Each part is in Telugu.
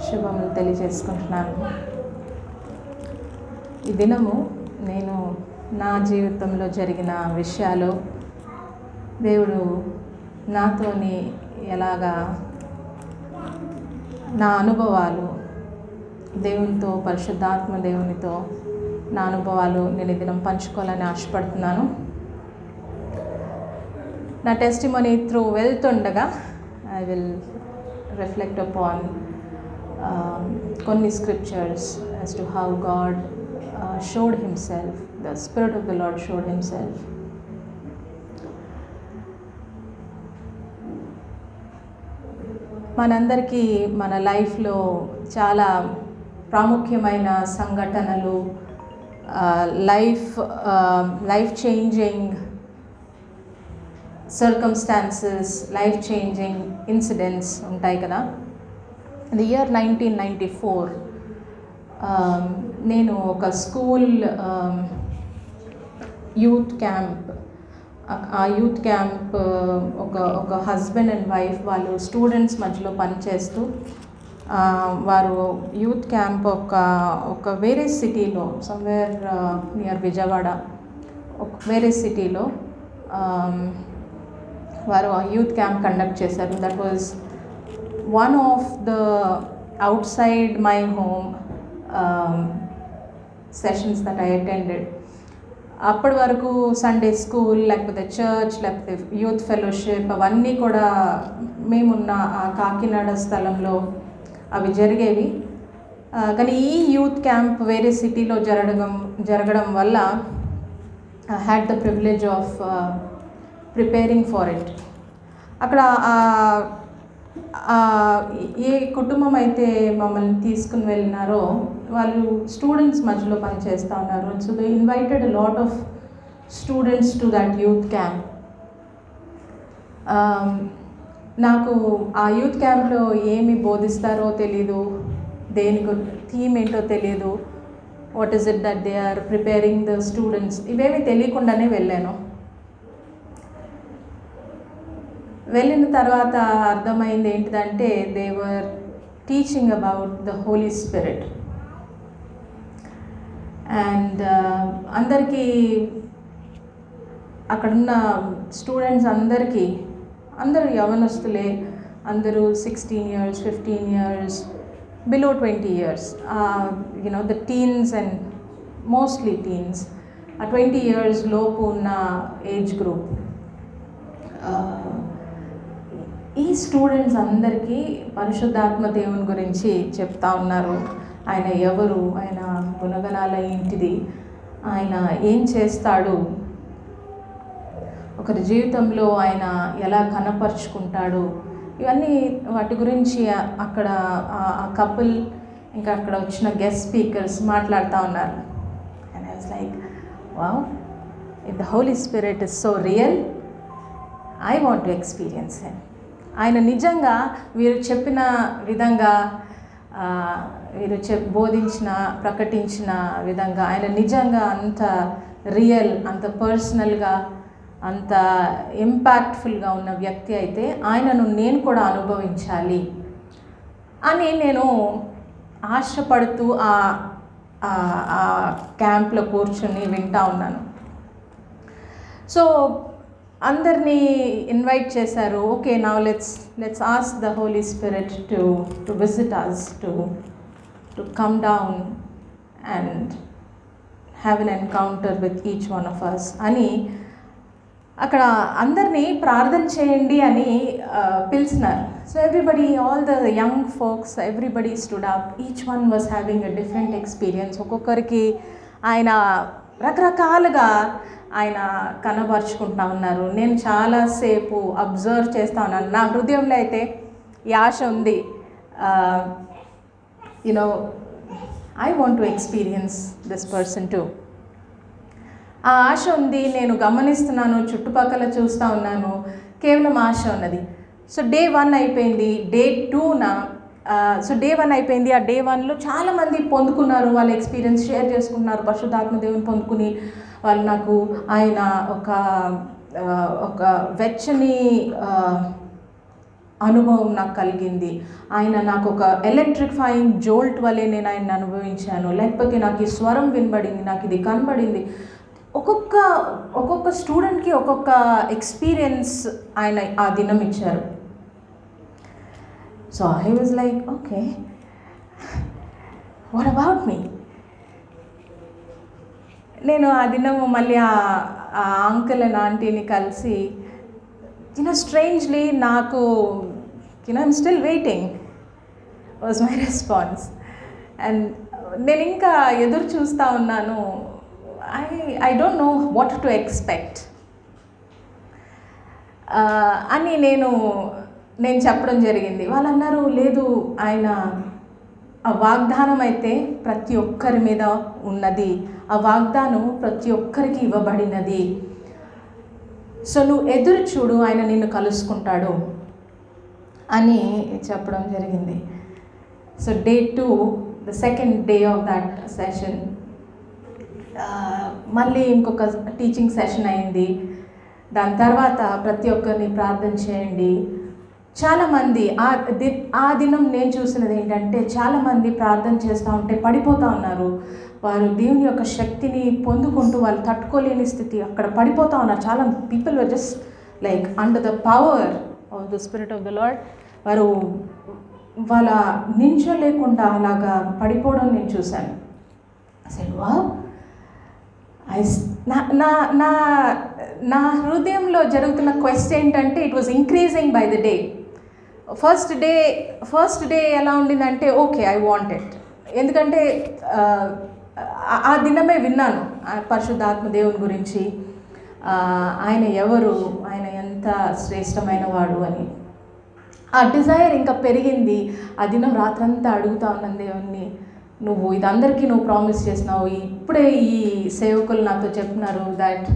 శుభములు తెలియజేసుకుంటున్నాను. ఈ దినము నేను నా జీవితంలో జరిగిన విషయాలు దేవుడు నాతోని ఎలాగా నా అనుభవాలు దేవునితో, పరిశుద్ధాత్మ దేవునితో నా అనుభవాలు నేను ఈ దినం పంచుకోవాలని ఆశపడుతున్నాను. నా టెస్టిమనీ త్రూ వెళ్తుండగా ఐ విల్ రిఫ్లెక్ట్ అపాన్ కొన్ని scriptures as to how God showed himself, the Spirit of the Lord showed himself. మనందరికీ మన లైఫ్లో చాలా ప్రాముఖ్యమైన సంఘటనలు, life changing circumstances, life changing incidents ఉంటాయి కదా. ది ఇయర్ 1994 నేను ఒక స్కూల్ యూత్ క్యాంప్, ఆ యూత్ క్యాంప్ ఒక హస్బెండ్ అండ్ వైఫ్ వాళ్ళు స్టూడెంట్స్ మధ్యలో పనిచేస్తూ వారు యూత్ క్యాంప్ ఒక వేరే సిటీలో, సమ్వేర్ నియర్ విజయవాడ, ఒక వేరే సిటీలో వారు ఆ యూత్ క్యాంప్ కండక్ట్ చేశారు. That was one of the out side my home sessions that I attended. అప్పటి వరకు సండే స్కూల్, లేకపోతే చర్చ్, లేకపోతే యూత్ ఫెలోషిప్ అవన్నీ కూడా మేమున్న ఆ కాకినాడ స్థలంలో అవి జరిగేవి. కానీ ఈ యూత్ క్యాంప్ వేరే సిటీలో జరగడం వల్ల I had the privilege of preparing for it. అక్కడ ఏ కుటుంబం అయితే మమ్మల్ని తీసుకుని వెళ్ళినారో వాళ్ళు స్టూడెంట్స్ మధ్యలో పనిచేస్తూ ఉన్నారు. So they invited a lot of students to that youth camp. నాకు ఆ యూత్ క్యాంప్లో ఏమి బోధిస్తారో తెలీదు, దేనికి థీమ్ ఏంటో తెలియదు, what is it that they are preparing the students, ఇవేమీ తెలియకుండానే వెళ్ళాను. వెళ్ళిన తర్వాత అర్థమైంది ఏంటిదంటే they were teaching about the Holy Spirit. And అందరికీ, అక్కడున్న స్టూడెంట్స్ అందరూ యవనస్తులే, అందరూ 16 years, 15 years, below 20 years. The teens and mostly teens, 20 years లోపు ఉన్న ఏజ్ గ్రూప్. ఈ స్టూడెంట్స్ అందరికీ పరిశుద్ధాత్మ దేవుని గురించి చెప్తా ఉన్నారు. ఆయన ఎవరు, ఆయన గుణగణాల ఏంటిది, ఆయన ఏం చేస్తాడు, ఒకరి జీవితంలో ఆయన ఎలా కనపరుచుకుంటాడు, ఇవన్నీ వాటి గురించి అక్కడ ఆ కపుల్ ఇంకా అక్కడ వచ్చిన గెస్ట్ స్పీకర్స్ మాట్లాడుతూ ఉన్నారు. And I was like, wow, if the Holy Spirit is so real, I want to experience him. ఆయన నిజంగా వీరు చెప్పిన విధంగా, వీరు బోధించిన, ప్రకటించిన విధంగా ఆయన నిజంగా అంత రియల్, అంత పర్సనల్గా, అంత ఇంపాక్ట్ఫుల్గా ఉన్న వ్యక్తి అయితే ఆయనను నేను కూడా అనుభవించాలి అని నేను ఆశపడుతూ ఆ క్యాంప్లో కూర్చొని వింటూ ఉన్నాను. సో అందరినీ ఇన్వైట్ చేశారు. Okay, now let's ask the Holy Spirit to visit us, to come down and have an encounter with each one of us అని అక్కడ అందరినీ ప్రార్థన చేయండి అని పిలిచినారు. So everybody, all the young folks, everybody stood up. Each one was having a different experience. ఒక్కొక్కరికి ఆయన రకరకాలుగా ఆయన కనబరుచుకుంటా ఉన్నారు. నేను చాలాసేపు అబ్జర్వ్ చేస్తూ ఉన్నాను. నా హృదయంలో అయితే ఈ ఆశ ఉంది, I want to experience this person to. ఆ ఆశ ఉంది. నేను గమనిస్తున్నాను, చుట్టుపక్కల చూస్తూ ఉన్నాను, కేవలం ఆశ ఉన్నది. సో డే 1 అయిపోయింది. డే 1 అయిపోయింది. ఆ డే 1లో చాలామంది పొందుకున్నారు, వాళ్ళ ఎక్స్పీరియన్స్ షేర్ చేసుకున్నారు, పరిశుద్ధాత్మ దేవుని పొందుకుని వాళ్ళు నాకు ఆయన ఒక వెచ్చని అనుభవం నాకు కలిగింది. ఆయన నాకు ఒక ఎలక్ట్రిఫైయింగ్ జోల్ట్ వలె నేను ఆయన్ని అనుభవించాను. లేకపోతే నాకు ఈ స్వరం వినబడింది, నాకు ఇది కనబడింది. ఒక్కొక్క స్టూడెంట్కి ఒక్కొక్క ఎక్స్పీరియన్స్ ఆయన ఆ దినం ఇచ్చారు. So I was like, okay, what about me? నేను ఆ దినము మళ్ళీ ఆ అంకుల్ అండ్ ఆంటీని కలిసి, స్ట్రేంజ్లీ నాకు I'm still waiting was my response. And నేను ఇంకా ఎదురు చూస్తూ ఉన్నాను. I don't know what to expect అని నేను చెప్పడం జరిగింది. వాళ్ళు అన్నారు, లేదు, ఆయన ఆ వాగ్దానం అయితే ప్రతి ఒక్కరి మీద ఉన్నది, ఆ వాగ్దానం ప్రతి ఒక్కరికి ఇవ్వబడినది. సో నువ్వు ఎదురు చూడు, ఆయన నిన్ను కలుసుకుంటాడు అని చెప్పడం జరిగింది. So day 2, the second day of that session, మళ్ళీ ఇంకొక టీచింగ్ సెషన్ అయింది. దాని తర్వాత ప్రతి ఒక్కరిని ప్రార్థన చేయండి. చాలామంది ఆ దినం నేను చూసినది ఏంటంటే, చాలామంది ప్రార్థన చేస్తూ ఉంటే పడిపోతూ ఉన్నారు. వారు దేవుని యొక్క శక్తిని పొందుకుంటూ వాళ్ళు తట్టుకోలేని స్థితి, అక్కడ పడిపోతూ ఉన్నారు. చాలా people were just like under the power of the spirit of the lord. వారు వాళ్ళ నించోలేకుండా అలాగా పడిపోవడం నేను చూశాను. అసలు నా హృదయంలో జరుగుతున్న క్వెస్ట్ ఏంటంటే, it was increasing by the day. First day ఎలా ఉండిందంటే, ఓకే, ఐ వాంట్ ఇట్. ఎందుకంటే ఆ దినమే విన్నాను పరిశుద్ధాత్మ దేవుని గురించి, ఆయన ఎవరు, ఆయన ఎంత శ్రేష్టమైన వాడు అని. ఆ డిజైర్ ఇంకా పెరిగింది. ఆ దినం రాత్రంతా అడుగుతా ఉన్నాను దేవుణ్ణి, నువ్వు ఇదందరికీ నువ్వు ప్రామిస్ చేసినావు, ఇప్పుడే ఈ సేవకులు నాతో చెప్తున్నారు that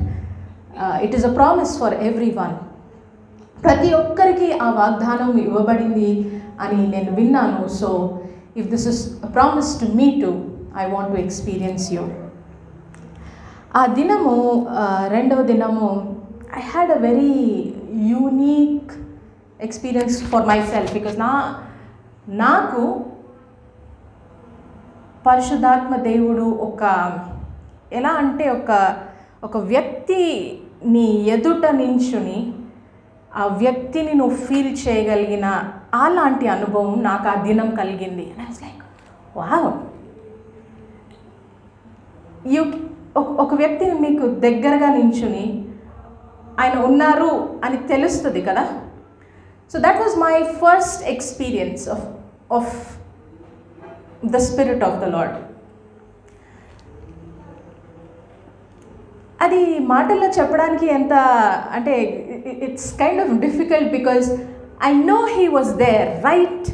it is a promise for every one, ప్రతి ఒక్కరికి ఆ వాగ్దానం ఇవ్వబడింది అని నేను విన్నాను. So if this is a promise to me to, I want to experience you. ఆ దినము, రెండవ దినము, I had a very unique experience for my self. Because నాకు పరిశుద్ధాత్మ దేవుడు ఎలా అంటే ఒక వ్యక్తి నీ ఎదుట నించుని ఆ వ్యక్తిని నువ్వు ఫీల్ చేయగలిగిన అలాంటి అనుభవం నాకు ఆ దినం కలిగింది. And I was like, wow, ఒక వ్యక్తిని మీకు దగ్గరగా నించుని ఆయన ఉన్నారు అని తెలుస్తుంది కదా. So that was my first experience of the spirit of the lord. అది మాటల్లో చెప్పడానికి ఎంత అంటే it's kind of difficult, because I know he was right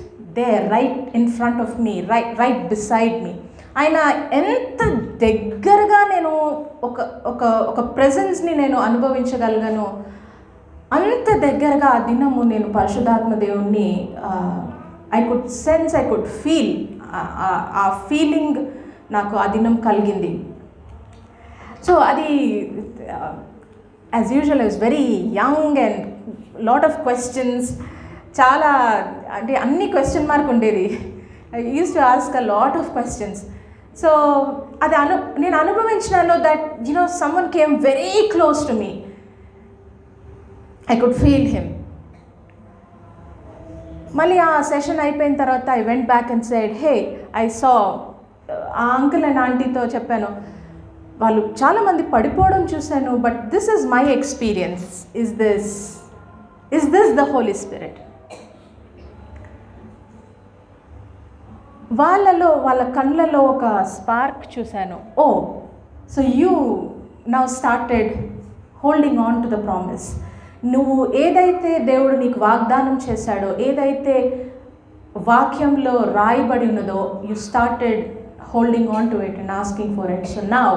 in front of me, right beside me. ఆయన ఎంత దగ్గరగా నేను ఒక ప్రెజెన్స్ని నేను అనుభవించగలిగాను, అంత దగ్గరగా ఆ దినము నేను పరిశుద్ధాత్మ దేవుణ్ణి I could sense, I could feel. ఆ ఫీలింగ్ నాకు ఆ దినం కలిగింది. సో అది as usual I was very young and lot of questions, చాలా అంటే అన్ని క్వశ్చన్ మార్క్ ఉండేది. I used to ask a lot of questions. So అది నేను అనుభవించినాను that someone came very close to me, I could feel him. మళ్ళీ ఆ సెషన్ అయిపోయిన తర్వాత I went back and said, hey, I సా, ఆ అంకుల్ అండ్ ఆంటీతో చెప్పాను, వాళ్ళు చాలామంది పడిపోవడం చూశాను, but this is my experience. Is this the Holy Spirit? వాళ్ళ కళ్ళలో ఒక స్పార్క్ చూశాను. Oh, so you now started holding on to the promise. నువ్వు ఏదైతే దేవుడు నీకు వాగ్దానం చేశాడో, ఏదైతే వాక్యంలో రాయబడి ఉన్నదో, you started holding on to it and asking for it. So now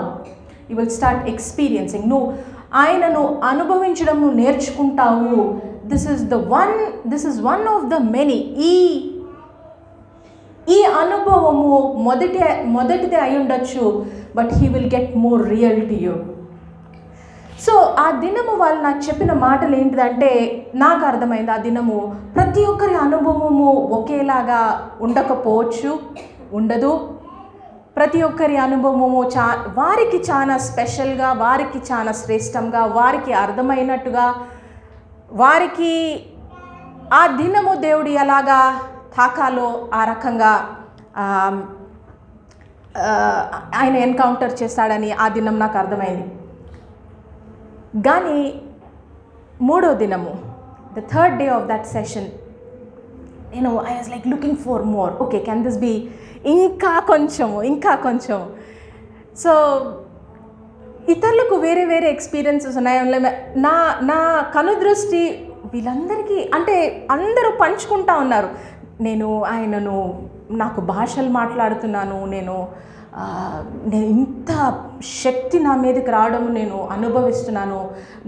you will start experiencing. నువ్వు ఆయనను అనుభవించడం నువ్వు నేర్చుకుంటావు. This is one of the many. ఈ అనుభవము మొదటిదే అయి ఉండొచ్చు, but he will get more real to you. So ఆ దినము వాళ్ళు నాకు చెప్పిన మాటలు ఏంటిదంటే, నాకు అర్థమైంది ఆ దినము ప్రతి ఒక్కరి అనుభవము ఒకేలాగా ఉండకపోవచ్చు, ఉండదు. ప్రతి ఒక్కరి అనుభవము వారికి చాలా స్పెషల్గా, వారికి చాలా శ్రేష్టంగా, వారికి అర్థమైనట్టుగా, వారికి ఆ దినము దేవుడు ఎలాగా తాకాలో ఆ రకంగా ఆయన ఎన్కౌంటర్ చేస్తాడని ఆ దినం నాకు అర్థమైంది. కానీ మూడో దినము, the third day of that session, నేను I was like looking for more. Okay, can this be ఇంకా కొంచెం. సో ఇతరులకు వేరే వేరే ఎక్స్పీరియన్సెస్ ఉన్నాయి. నా కనుదృష్టి వీళ్ళందరికీ అంటే అందరూ పంచుకుంటా ఉన్నారు. ఆయనను నాకు భాషలు మాట్లాడుతున్నాను, నేను ఇంత శక్తి నా మీదకి రావడం నేను అనుభవిస్తున్నాను,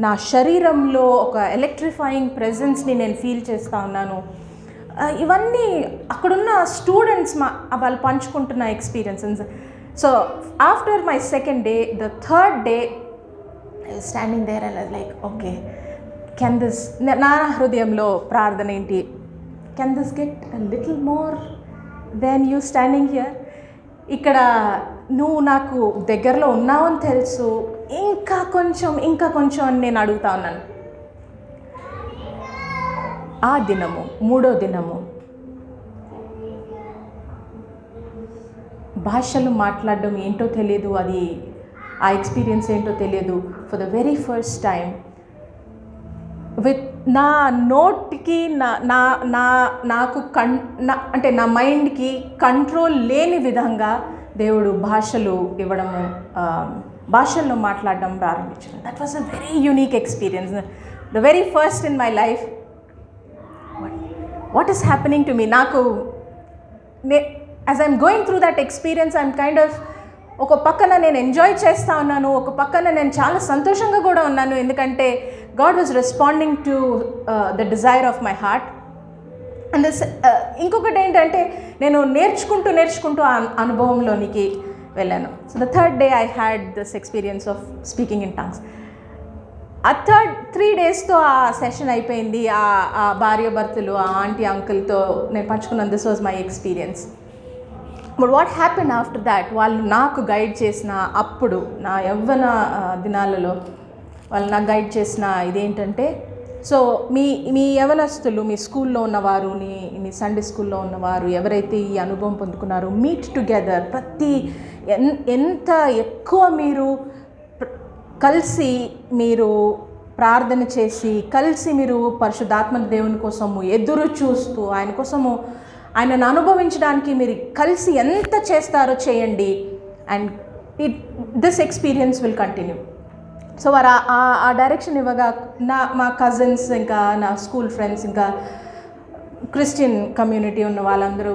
నా శరీరంలో ఒక ఎలక్ట్రిఫైయింగ్ ప్రెజెన్స్ని నేను ఫీల్ చేస్తూ ఉన్నాను. ఇవన్నీ అక్కడున్న స్టూడెంట్స్ వాళ్ళు పంచుకుంటున్న experiences. So after my second day, the third day, standing there and like okay, can this, నా హృదయంలో ప్రార్థన ఏంటి, can this get a little more then you standing here. ఇక్కడ నువ్వు నాకు దగ్గరలో ఉన్నావని తెలుసు, ఇంకా కొంచెం అని నేను అడుగుతా ఉన్నాను. ఆ దినము, మూడో దినము, భాషలు మాట్లాడడం ఏంటో తెలియదు, అది ఆ ఎక్స్పీరియన్స్ ఏంటో తెలియదు. For the very first time with నా నోట్కి నాకు అంటే నా మైండ్కి కంట్రోల్ లేని విధంగా దేవుడు భాషలు ఇవ్వడము, భాషల్లో మాట్లాడడం ప్రారంభించాడు. That was a very unique experience, the very first in my life. What is happening to me? నాకు as I'm going through that experience, I'm kind of ఒక పక్కన నేను ఎంజాయ్ చేస్తూ ఉన్నాను, ఒక పక్కన నేను చాలా సంతోషంగా కూడా ఉన్నాను. ఎందుకంటే God was responding to the desire of my heart. And ఇంకొకటి ఏంటంటే, నేను నేర్చుకుంటూ ఆ అనుభవంలోనికి వెళ్ళాను. So the third day I had this experience of speaking in tongues. ఆ 3 daysతో ఆ సెషన్ అయిపోయింది. ఆ భార్య భర్తలు, ఆ ఆంటీ అంకుల్తో నేను పంచుకున్నాను. This was my experience. But what happen after that, వాళ్ళు నాకు గైడ్ చేసిన, అప్పుడు నా యవ్వన దినాలలో వాళ్ళు నాకు గైడ్ చేసిన ఇదేంటంటే, సో మీ యవనస్తులు, మీ స్కూల్లో ఉన్నవారు, మీ సండే స్కూల్లో ఉన్నవారు ఎవరైతే ఈ అనుభవం పొందుకున్నారో, మీట్ టుగెదర్, ఎంత ఎక్కువ మీరు కలిసి మీరు ప్రార్థన చేసి, కలిసి మీరు పరిశుద్ధాత్మ దేవుని కోసము ఎదురు చూస్తూ, ఆయన కోసము ఆయనను అనుభవించడానికి మీరు కలిసి ఎంత చేస్తారో చేయండి. And this experience will continue. So వారు ఆ డైరెక్షన్ ఇవ్వగా, మా కజిన్స్, ఇంకా నా స్కూల్ ఫ్రెండ్స్, ఇంకా క్రిస్టియన్ కమ్యూనిటీ ఉన్న వాళ్ళందరూ,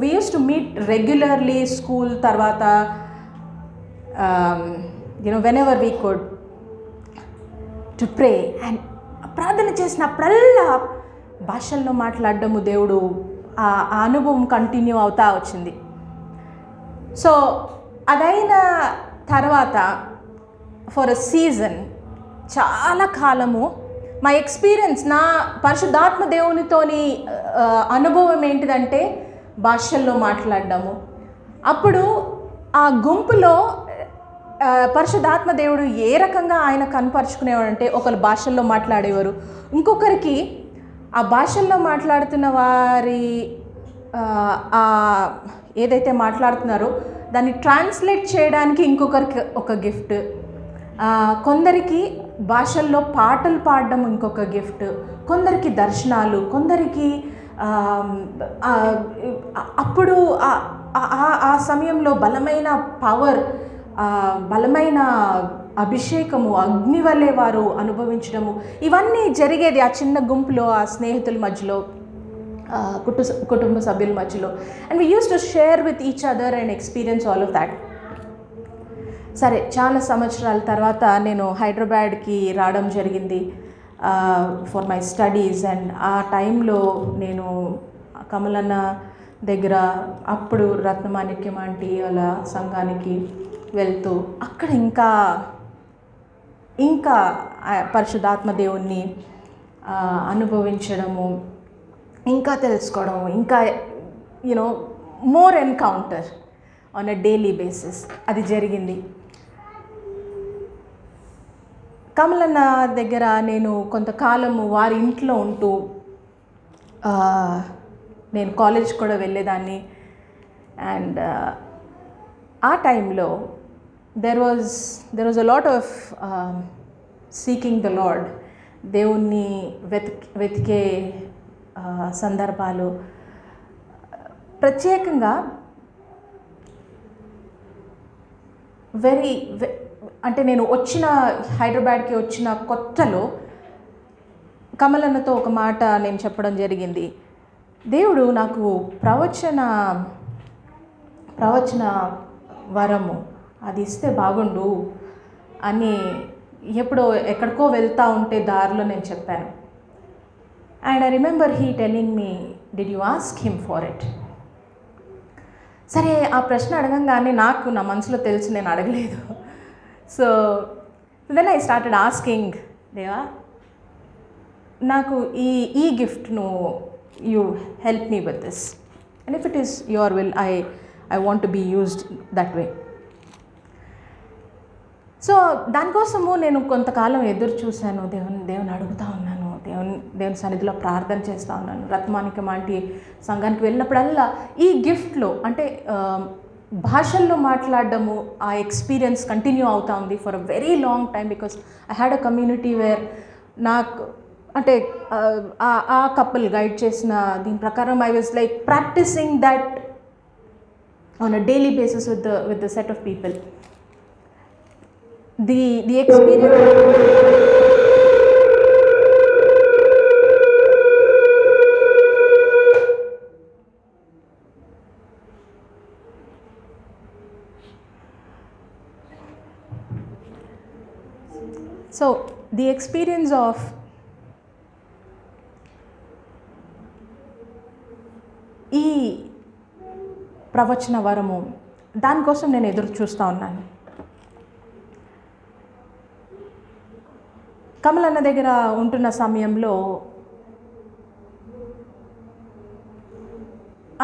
we use to meet regularly school తర్వాత, whenever we could, to pray. And ప్రార్థన చేసినప్పుడల్లా భాషల్లో మాట్లాడడము, దేవుడు ఆ అనుభవం కంటిన్యూ అవుతా వచ్చింది. సో అదైన తర్వాత ఫర్ అ సీజన్, చాలా కాలము మా ఎక్స్పీరియన్స్, నా పరిశుద్ధాత్మ దేవునితోని అనుభవం ఏంటిదంటే భాషల్లో మాట్లాడడము. అప్పుడు ఆ గుంపులో పరిశుద్ధాత్మ దేవుడు ఏ రకంగా ఆయన కనపరుచుకునేవాడంటే, ఒకరు భాషల్లో మాట్లాడేవారు, ఇంకొకరికి ఆ భాషల్లో మాట్లాడుతున్న వారి ఏదైతే మాట్లాడుతున్నారో దాన్ని ట్రాన్స్లేట్ చేయడానికి ఇంకొకరికి ఒక గిఫ్ట్, కొందరికి భాషల్లో పాటలు పాడడం ఇంకొక గిఫ్ట్, కొందరికి దర్శనాలు, కొందరికి అప్పుడు ఆ సమయంలో బలమైన పవర్, బలమైన అభిషేకము, అగ్ని వలె వారు అనుభవించడము, ఇవన్నీ జరిగేది ఆ చిన్న గుంపులో, ఆ స్నేహితుల మధ్యలో, కుటుంబ సభ్యుల మధ్యలో. And we use to share with each other and experience all of that. సరే, చాలా సంవత్సరాల తర్వాత నేను హైదరాబాద్కి రావడం జరిగింది ఫర్ మై స్టడీస్. అండ్ ఆ టైంలో నేను కమలన్న దగ్గర, అప్పుడు రత్నమాణిక్యం ఆంటీ వాళ్ళ సంఘానికి వెళ్తూ, అక్కడ ఇంకా ఇంకా పరిశుద్ధాత్మ దేవుణ్ణి అనుభవించడము, ఇంకా తెలుసుకోవడం, ఇంకా you know more encounter on a daily basis అది జరిగింది. కమలన్న దగ్గర నేను కొంతకాలము వారి ఇంట్లో ఉంటూ నేను కాలేజ్ కూడా వెళ్ళేదాన్ని. అండ్ ఆ టైంలో there was a lot of seeking the lord, దేవుణ్ణి వెతికే సందర్భాలు. ప్రత్యేకంగా అంటే నేను హైదరాబాద్కి వచ్చిన కొత్తలో కమలన్నతో ఒక మాట నేను చెప్పడం జరిగింది. దేవుడు నాకు ప్రవచన వరము అది ఇస్తే బాగుండు అని ఎక్కడికో వెళ్తూ ఉంటే దారిలో నేను చెప్పాను. And I remember he telling me, did you ask him for it? సరే, ఆ ప్రశ్న అడగంగానే నాకు నా మనసులో తెలుసు నేను అడగలేదు. So then I started asking, దేవా నాకు ఈ గిఫ్ట్ను you help me with this, and if it is your will I want to be used that way. So దానికోసము నేను కొంతకాలం ఎదురు చూశాను. దేవుని అడుగుతూ ఉన్నాను, దేవుని సన్నిధిలో ప్రార్థన చేస్తూ ఉన్నాను. రత్మానికం లాంటి సంఘానికి వెళ్ళినప్పుడల్లా ఈ గిఫ్ట్లో అంటే భాషల్లో మాట్లాడడము ఆ ఎక్స్పీరియన్స్ కంటిన్యూ అవుతూ ఉంది for a very long time, because I had a community where నాకు అంటే ఆ కపుల్ గైడ్ చేసిన దీని ప్రకారం I was like practicing that on a daily basis with the set of people. The experience. So the experience of ఈ ప్రవచన వరము, దానికోసం నేను ఎదురు చూస్తూ ఉన్నాను. కమలన్న దగ్గర ఉంటున్న సమయంలో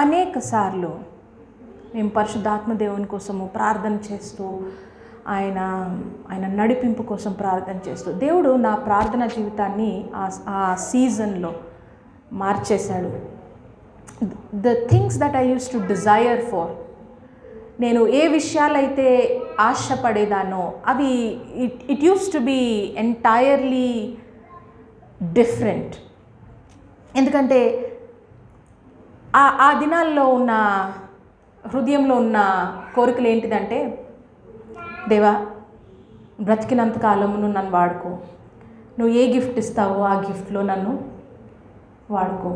అనేక సార్లు మేము పరిశుద్ధాత్మ దేవుని కోసము ప్రార్థన చేస్తూ ఆయన నడిపింపు కోసం ప్రార్థన చేస్తూ దేవుడు నా ప్రార్థన జీవితాన్ని ఆ సీజన్లో మార్చేశాడు. The things that I used to desire for, నేను ఏ విషయాలైతే ఆశపడేదానో అవి it used to be entirely different. ఎందుకంటే ఆ దినాల్లో ఉన్న హృదయంలో ఉన్న కోరికలు ఏంటిదంటే, దేవా బ్రతికినంతకాలము నువ్వు నన్ను వాడుకో, నువ్వు ఏ గిఫ్ట్ ఇస్తావో ఆ గిఫ్ట్లో నన్ను వాడుకో,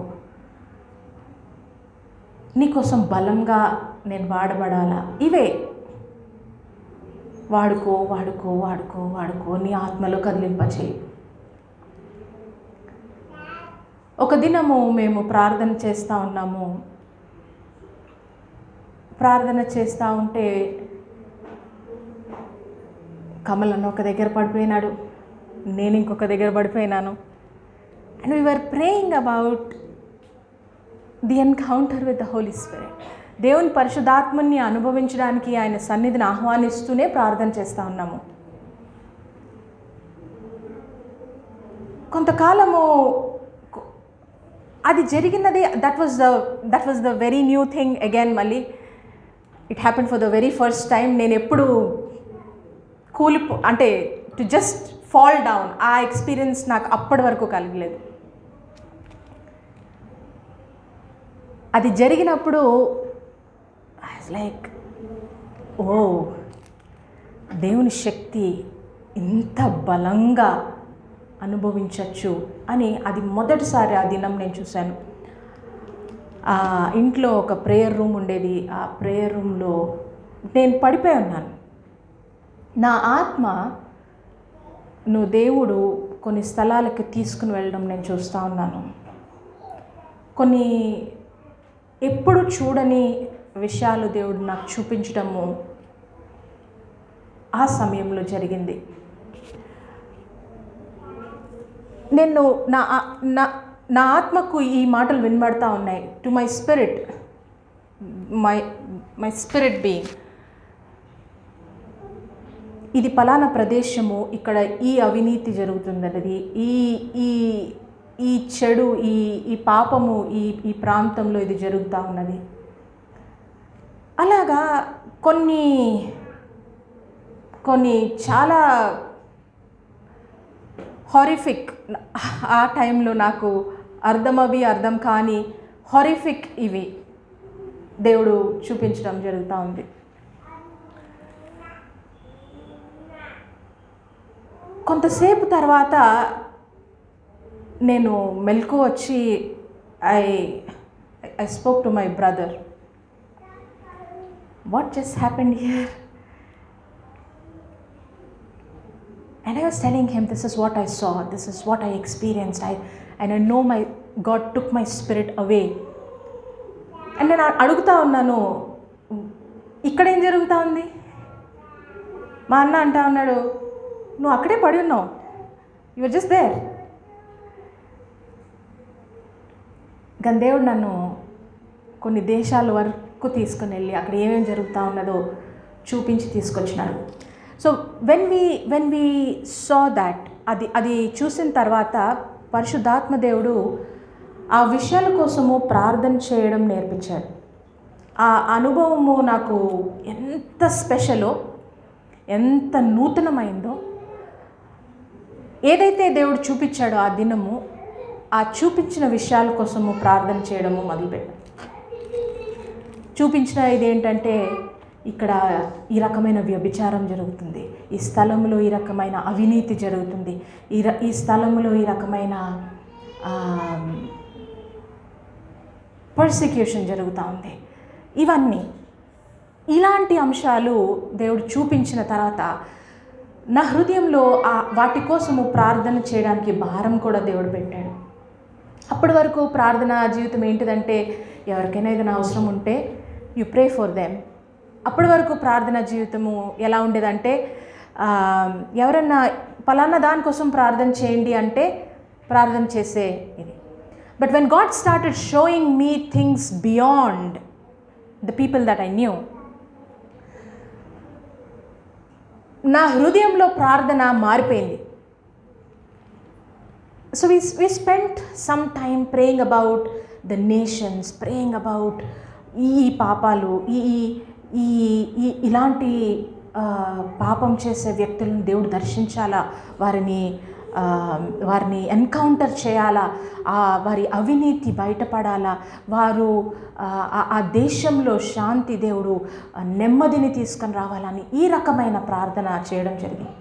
నీకోసం బలంగా నేను వాడబడాలా, ఇవే వాడుకో వాడుకో వాడుకో వాడుకో, నీ ఆత్మలో కదిలింపచేయి. ఒక దినము మేము ప్రార్థన చేస్తూ ఉన్నాము. ప్రార్థన చేస్తూ ఉంటే కమలన్న ఒక దగ్గర పడిపోయినాడు, నేను ఇంకొక దగ్గర పడిపోయినాను. And we were praying about the encounter with the Holy Spirit. దేవుని పరిశుద్ధాత్మని అనుభవించడానికి ఆయన సన్నిధిని ఆహ్వానిస్తూనే ప్రార్థన చేస్తూ ఉన్నాము. కొంతకాలము అది జరిగినది. That was the very new thing again. మళ్ళీ it happen for the very first time. నేను ఎప్పుడు అంటే టు జస్ట్ ఫాల్ డౌన్, ఆ ఎక్స్పీరియన్స్ నాకు అప్పటి వరకు కలగలేదు. అది జరిగినప్పుడు ఐ వాజ్ లైక్, ఓ దేవుని శక్తి ఇంత బలంగా అనుభవించవచ్చు అని అది మొదటిసారి ఆ దినం నేను చూశాను. ఆ ఇంట్లో ఒక ప్రేయర్ రూమ్ ఉండేది. ఆ ప్రేయర్ రూమ్లో నేను పడిపోయి ఉన్నాను. నా ఆత్మ నువ్వు దేవుడు కొన్ని స్థలాలకి తీసుకుని వెళ్ళడం నేను చూస్తూ ఉన్నాను. కొన్ని ఎప్పుడు చూడని విషయాలు దేవుడు నాకు చూపించడము ఆ సమయంలో జరిగింది. నేను నా నా నా ఆత్మకు ఈ మాటలు వినబడతా ఉన్నాయి. To my spirit, my spirit being, ఇది పలానా ప్రదేశము, ఇక్కడ ఈ అవినీతి జరుగుతుందన్నది, ఈ ఈ ఈ చెడు, ఈ పాపము ఈ ప్రాంతంలో ఇది జరుగుతూ ఉన్నది. అలాగా కొన్ని చాలా హారిఫిక్, ఆ టైంలో నాకు అర్థం కాని హారిఫిక్ ఇవి దేవుడు చూపించడం జరుగుతూ ఉంది. కొంతసేపు తర్వాత నేను మెలకు వచ్చి I spoke to my brother, what just happened here? And I was telling him, this is what I saw, this is what I experienced, and I know God took my spirit away. And నేను అడుగుతా ఉన్నాను, ఇక్కడ ఏం జరుగుతూ ఉంది? మా అన్న అంటా ఉన్నాడు, నువ్వు అక్కడే పడి ఉన్నావు, యు ఆర్ జస్ట్ దేర్. కానీ దేవుడు నన్ను కొన్ని దేశాల వరకు తీసుకుని వెళ్ళి అక్కడ ఏమేమి జరుగుతూ ఉన్నదో చూపించి తీసుకొచ్చినాడు. So when we saw that, అది చూసిన తర్వాత పరిశుద్ధాత్మ దేవుడు ఆ విషయాల కోసము ప్రార్థన చేయడం నేర్పించాడు. ఆ అనుభవము నాకు ఎంత స్పెషలో, ఎంత నూతనమైందో. ఏదైతే దేవుడు చూపించాడో ఆ దినము, ఆ చూపించిన విషయాల కోసము ప్రార్థన చేయడము మొదలుపెట్టాను. చూపించిన ఇదేంటంటే, ఇక్కడ ఈ రకమైన వ్యభిచారం జరుగుతుంది, ఈ స్థలంలో ఈ రకమైన అవినీతి జరుగుతుంది, ఈ స్థలంలో ఈ రకమైన పర్సిక్యూషన్ జరుగుతూ ఉంది. ఇలాంటి అంశాలు దేవుడు చూపించిన తర్వాత నా హృదయంలో వాటి కోసము ప్రార్థన చేయడానికి భారం కూడా దేవుడు పెట్టాడు. అప్పటి వరకు ప్రార్థన జీవితం ఏంటిదంటే, ఎవరికైనా ఏదైనా అవసరం ఉంటే యు ప్రే ఫర్ దెమ్. అప్పటి వరకు ప్రార్థన జీవితము ఎలా ఉండేదంటే, ఎవరన్నా పలానా దానికోసం ప్రార్థన చేయండి అంటే ప్రార్థన చేసే ఇది. But when God started showing me things beyond the people that I knew, నా హృదయంలో ప్రార్థన మారిపోయింది. So we spent some time praying about the nations, praying about ఈ పాపాలు, ఇలాంటి పాపం చేసే వ్యక్తులను దేవుడు దర్శించాలా, వారిని ఎన్కౌంటర్ చేయాలా, వారి అవినీతి బయటపడాలా, వారు ఆ దేశంలో శాంతి, దేవుడు నెమ్మదిని తీసుకొని రావాలని ఈ రకమైన ప్రార్థన చేయడం జరిగింది.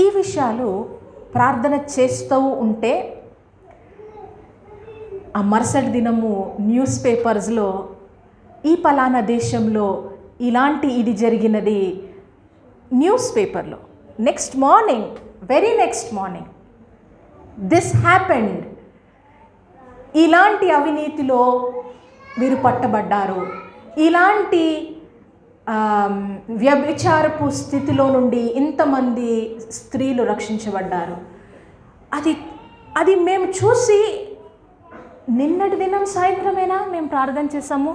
ఈ విషయాలు ప్రార్థన చేస్తూ ఉంటే ఆ మరుసటి దినము న్యూస్ పేపర్స్లో ఈ పలానా దేశంలో ఇది జరిగినది న్యూస్ పేపర్లో, next morning, very next morning, this happened, ఇలాంటి అవినీతిలో వీరు పట్టబడ్డారు, ఇలాంటి వ్యభిచారపు స్థితిలో నుండి ఇంతమంది స్త్రీలు రక్షించబడ్డారు. అది మేము చూసి, నిన్నటి దినం సాయంత్రమేనా మేము ప్రార్థన చేసాము.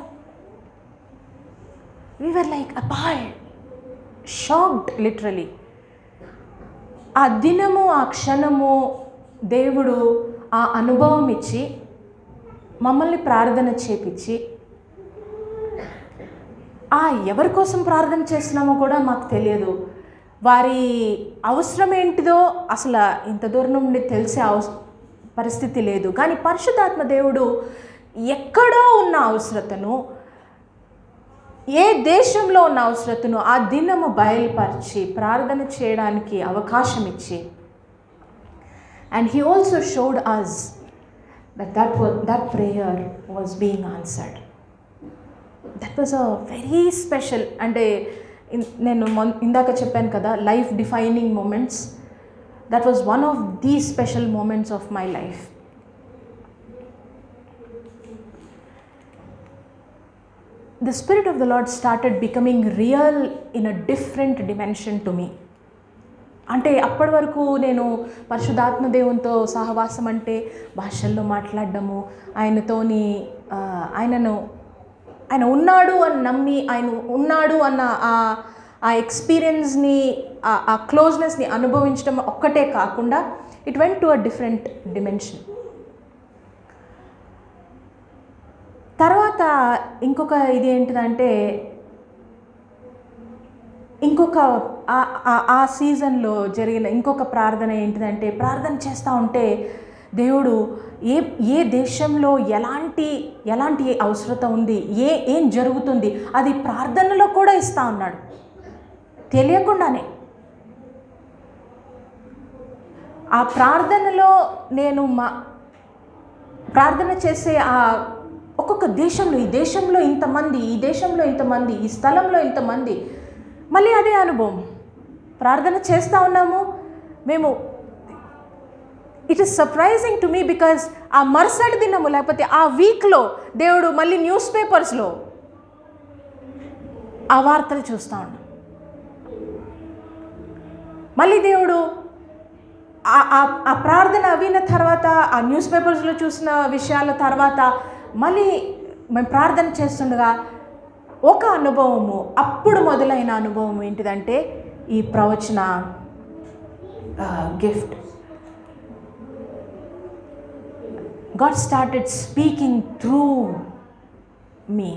we were like appalled, shocked literally. ఆ దినము, ఆ క్షణము దేవుడు ఆ అనుభవం ఇచ్చి మమ్మల్ని ప్రార్థన చేపించి, ఎవరి కోసం ప్రార్థన చేస్తున్నామో కూడా మాకు తెలియదు, వారి అవసరం ఏంటిదో అసలు ఇంత దూరం నుండి తెలిసే పరిస్థితి లేదు. కానీ పరిశుద్ధాత్మ దేవుడు ఎక్కడో ఉన్న అవసరతను, ఏ దేశంలో ఉన్న అవసరతను ఆ దినము బయలుపరిచి ప్రార్థన చేయడానికి అవకాశం ఇచ్చి, and he also showed us that prayer was being answered. That was a very special, అంటే నేను ఇందాక చెప్పాను కదా, life defining moments. That was one of the special moments of my life. the Spirit of the Lord started becoming real in a different dimension to me. అంటే అప్పటి వరకు నేను పరిశుద్ధాత్మ దేవునితో సహవాసం అంటే భాషల్లో మాట్లాడడము, ఆయన ఉన్నాడు అని నమ్మి, ఆయన ఉన్నాడు అన్న ఆ ఎక్స్పీరియన్స్ని, ఆ క్లోజ్నెస్ని అనుభవించడం ఒక్కటే కాకుండా it went to a different dimension. తర్వాత ఇంకొక ఇది ఏంటిదంటే, ఇంకొక ఆ సీజన్లో జరిగిన ఇంకొక ప్రార్థన ఏంటిదంటే, ప్రార్థన చేస్తూ ఉంటే దేవుడు ఏ దేశంలో ఎలాంటి అవసరత ఉంది, ఏం జరుగుతుంది అది ప్రార్థనలో కూడా ఇస్తూ ఉన్నాడు తెలియకుండానే. ఆ ప్రార్థనలో నేను ప్రార్థన చేసే ఒక్కొక్క దేశంలో, ఈ దేశంలో ఇంతమంది, ఈ దేశంలో ఇంతమంది, ఈ స్థలంలో ఇంతమంది, మళ్ళీ అదే అనుభవం. ప్రార్థన చేస్తూ ఉన్నాము మేము. It is surprising to me because ఆ మరుసటి దినము లేకపోతే ఆ వీక్లో దేవుడు మళ్ళీ న్యూస్ పేపర్స్లో ఆ వార్తలు చూస్తూ ఉన్నాం. మళ్ళీ దేవుడు ఆ ప్రార్థన విన్న తర్వాత, ఆ న్యూస్ పేపర్స్లో చూసిన విషయాల తర్వాత మళ్ళీ మేము ప్రార్థన చేస్తుండగా ఒక అనుభవము, అప్పుడు మొదలైన అనుభవం ఏంటిదంటే ఈ ప్రవచన gift. God started speaking through me.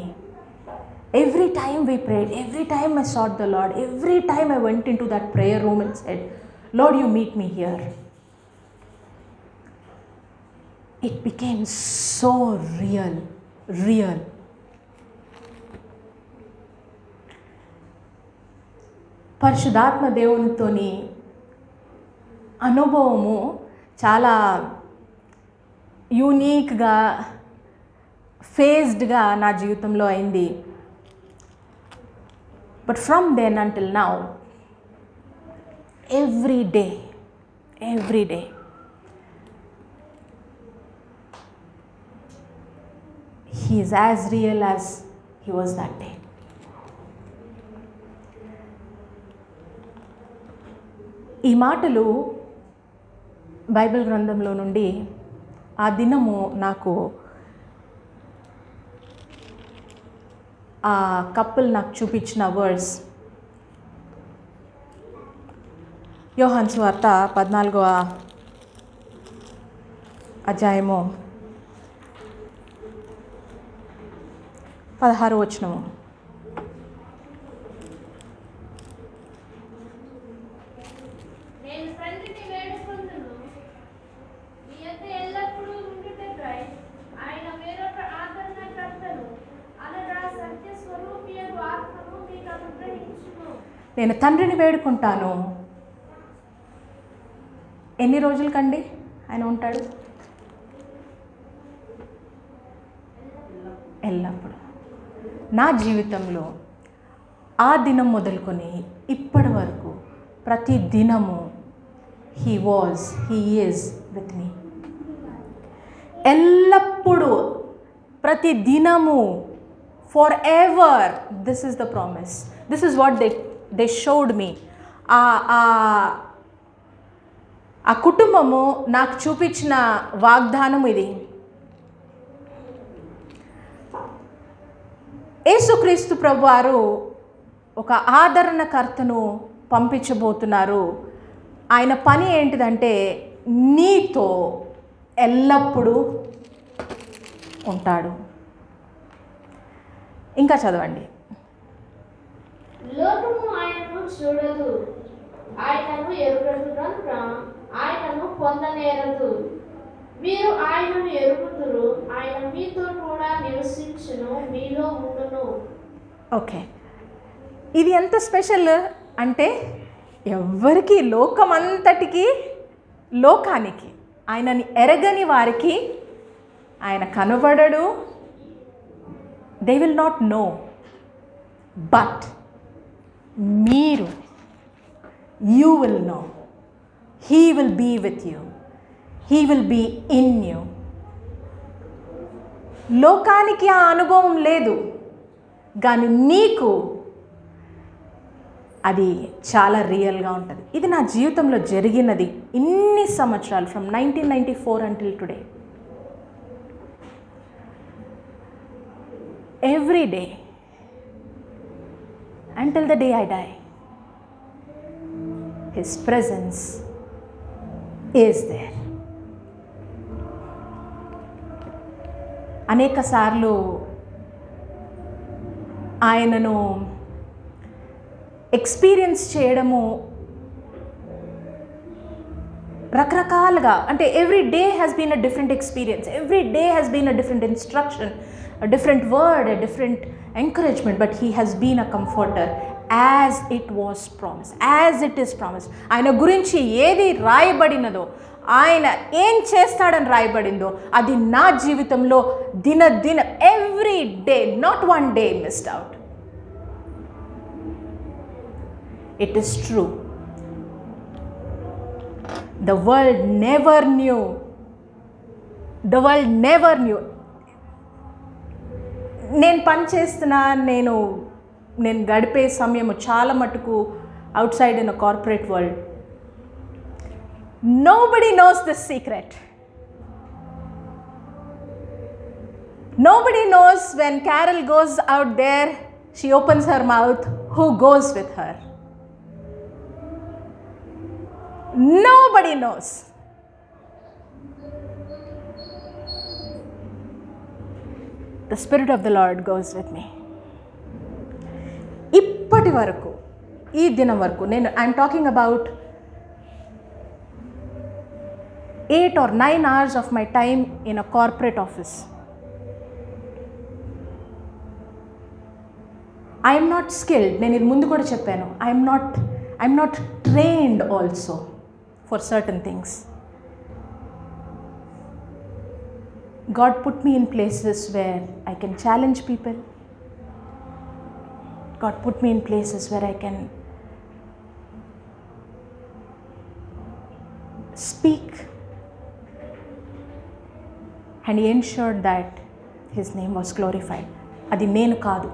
Every time we prayed, every time I sought the Lord, every time I went into that prayer room and said, Lord, you meet me here. It became so real. పరిశుద్ధాత్మ దేవునితోని అనుభవము చాలా యూనిక్గా, ఫేజ్డ్గా నా జీవితంలో అయింది. But from then until now, every day he is as real as he was that day. ఈ మాటలు బైబిల్ గ్రంథంలో నుండి ఆ దినము నాకు ఆ కపుల్ నాకు చూపించిన వర్డ్స్. యోహాను సువార్త 14వ అధ్యాయము 16వ వచనము. నేను తండ్రిని వేడుకుంటాను. ఎన్ని రోజులకండి ఆయన ఉంటాడు? ఎల్లప్పుడు. నా జీవితంలో ఆ దినం మొదలుకొని ఇప్పటి వరకు ప్రతి దినము హీ ఈజ్ విత్ మీ. ఎల్లప్పుడూ, ప్రతి దినము, for ever. This is the promise. This is what they showed me. ఆ కుటుంబము నాకు చూపించిన వాగ్దానం ఇది. యేసుక్రీస్తు ప్రభువారు ఒక ఆదరణకర్తను పంపించబోతున్నారు. ఆయన పని ఏంటిదంటే నీతో ఎల్లప్పుడూ ఉంటాడు. ఇంకా చదవండి. లోకము ఆయనను చూడదు, ఆయనను ఎరుగదు కనుక ఆయనను పొందనేరదు. మీరు ఆయనను ఎరుగుదురు, ఆయన మీతో కూడా నివసించును, మీలో ఉండును. ఓకే, ఇది ఎంత స్పెషల్ అంటే ఎవ్వరికి, లోకమంతటికి, లోకానికి, ఆయనని ఎరగని వారికి ఆయన కనబడడు. They will not know. But మీరు, you will know. He will be with you. He will be in you. లోకానికి ఆ అనుభవం లేదు. కానీ నీకు అది చాలా రియల్గా ఉంటుంది. ఇది నా జీవితంలో జరిగినది ఇన్ని సంవత్సరాలు, from 1994 until today. Every day until the day I die, His presence is there. అనేక సార్లు ఆయనను ఎక్స్పీరియన్స్ చేయడము రకరకాలుగా, అంటే every day has been a different experience, every day has been a different instruction, a different word, a different encouragement, but He has been a comforter as it was promised, as it is promised. ఆయన గురించి ఏది రాయబడినదో, ఆయన ఏం చేస్తాడని రాయబడిందో అది నా జీవితంలో దిన every day, not one day missed out. It is true. The world never knew. The world never knew. నేను పని చేస్తున్నా, నేను గడిపే సమయము చాలా మటుకు out side in a corporate world. Nobody knows this secret. Nobody knows when Carol goes out there, she opens her mouth, who goes with her. Nobody knows. The Spirit of the Lord goes with me. ఇప్పటి వరకు, ఈ దినం వరకు, I'm talking about 8 or 9 hours of my time in a corporate office. I am not skilled. నేను ఇది ముందు కూడా చెప్పాను. I'm not trained also for certain things. God put me in places where I can challenge people. God put me in places where I can speak. And He ensured that His name was glorified. Adi nenu kaadu.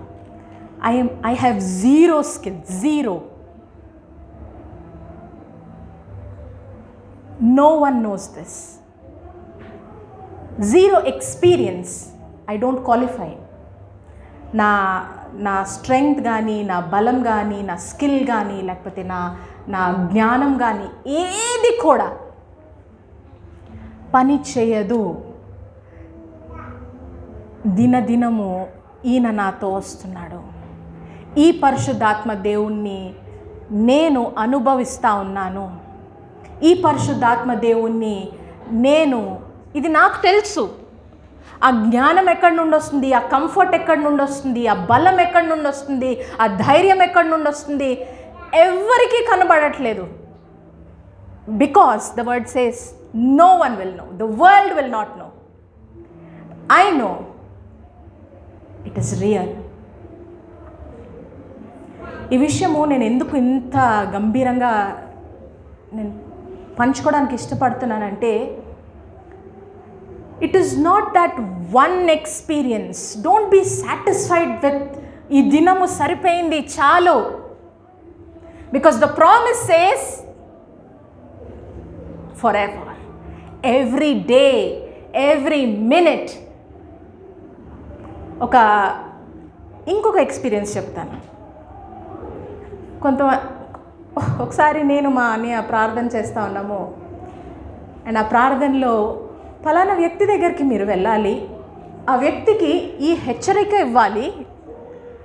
I have zero skill, zero. No one knows this. Zero experience. I don't qualify. నా స్ట్రెంగ్త్ కానీ, నా బలం కానీ, నా స్కిల్ కానీ, లేకపోతే నా జ్ఞానం కానీ ఏది కూడా పని చేయదు. దినదినము ఈయన నాతో వస్తున్నాడు. ఈ పరిశుద్ధాత్మ దేవుణ్ణి నేను అనుభవిస్తూ ఉన్నాను. ఈ పరిశుద్ధాత్మ దేవుణ్ణి ఇది నాకు తెలుసు. ఆ జ్ఞానం ఎక్కడి నుండి వస్తుంది, ఆ కంఫర్ట్ ఎక్కడి నుండి వస్తుంది, ఆ బలం ఎక్కడి నుండి వస్తుంది, ఆ ధైర్యం ఎక్కడి నుండి వస్తుంది, ఎవరికీ కనబడట్లేదు. Because the word says no one will know, the world will not know. I know it is real. ఈ విషయము నేను ఎందుకు ఇంత గంభీరంగా నేను పంచుకోవడానికి ఇష్టపడుతున్నానంటే, it is not that one experience. Don't be satisfied with ఈ దినము సరిపోయింది చాలు. Because the promise says for ever, every day, every minute. ఇంకొక ఎక్స్పీరియన్స్ చెప్తాను. ఒకసారి నేను మా అన్నయ్య ప్రార్థన చేస్తూ ఉన్నాము. అండ్ ఆ ప్రార్థనలో ఫలానా వ్యక్తి దగ్గరికి మీరు వెళ్ళాలి, ఆ వ్యక్తికి ఈ హెచ్చరిక ఇవ్వాలి,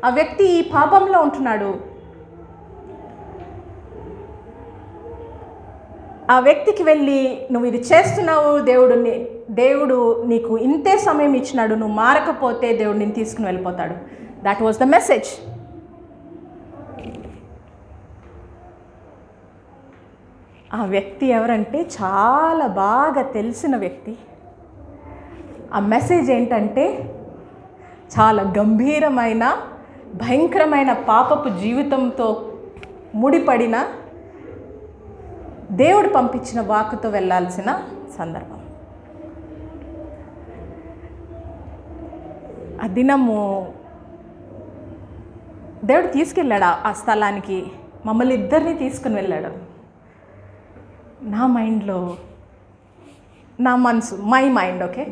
ఆ వ్యక్తి ఈ పాపంలో ఉంటున్నాడు, ఆ వ్యక్తికి వెళ్ళి నువ్వు ఇది చేస్తున్నావు, దేవుడు నీకు ఇంతే సమయం ఇచ్చినాడు, నువ్వు మారకపోతే దేవుడు నిన్ను తీసుకుని వెళ్ళిపోతాడు. That was the message. ఆ వ్యక్తి ఎవరంటే చాలా బాగా తెలిసిన వ్యక్తి. ఆ మెసేజ్ ఏంటంటే, చాలా గంభీరమైన భయంకరమైన పాపపు జీవితంతో ముడిపడిన దేవుడు పంపించిన వాక్కుతో వెళ్ళాల్సిన సందర్భం. ఆ దినము దేవుడు తీసుకెళ్ళాడు ఆ స్థలానికి, మమ్మల్ని ఇద్దరిని తీసుకుని వెళ్ళాడు. నా మైండ్లో, నా మనసు, my mind, okay,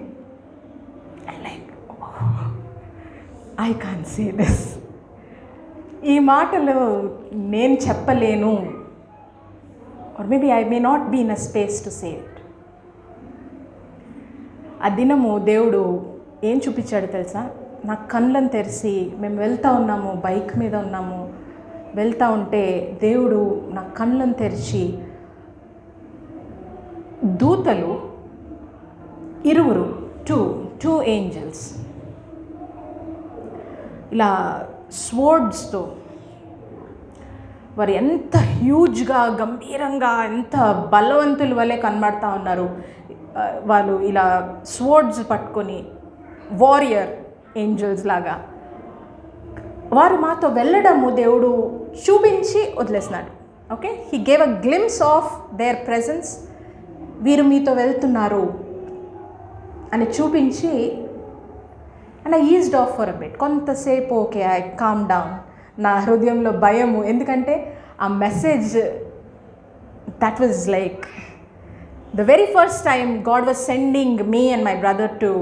I can say this. ఈ మాటలు నేను చెప్పలేను, or maybe I may not be in a space to say it. ఆ దినము దేవుడు ఏం చూపించాడు తెలుసా? నా కళ్ళను తెరిచి, మేము వెళ్తూ ఉన్నాము, బైక్ మీద ఉన్నాము, వెళ్తూ ఉంటే దేవుడు నా కళ్ళను తెరిచి దూతలు ఇరువురు, టూ ఏంజల్స్ ఇలా స్వోర్డ్స్తో, వారు ఎంత హ్యూజ్గా, గంభీరంగా, ఎంత బలవంతుల వలె కనబడతా ఉన్నారు. వాళ్ళు ఇలా స్వోర్డ్స్ పట్టుకొని, వారియర్ ఏంజల్స్ లాగా వారు మాతో వెళ్ళడము దేవుడు చూపించి వదిలేసినాడు. Okay, he gave a glimpse of their presence. వీరు మీతో వెళ్తున్నారు అని చూపించి, and I eased off for a bit. కొంతసేపు ఓకే, ఐ కామ్ డౌన్. నా హృదయంలో భయము, ఎందుకంటే ఆ message that was like the very first time God was sending me and my brother to,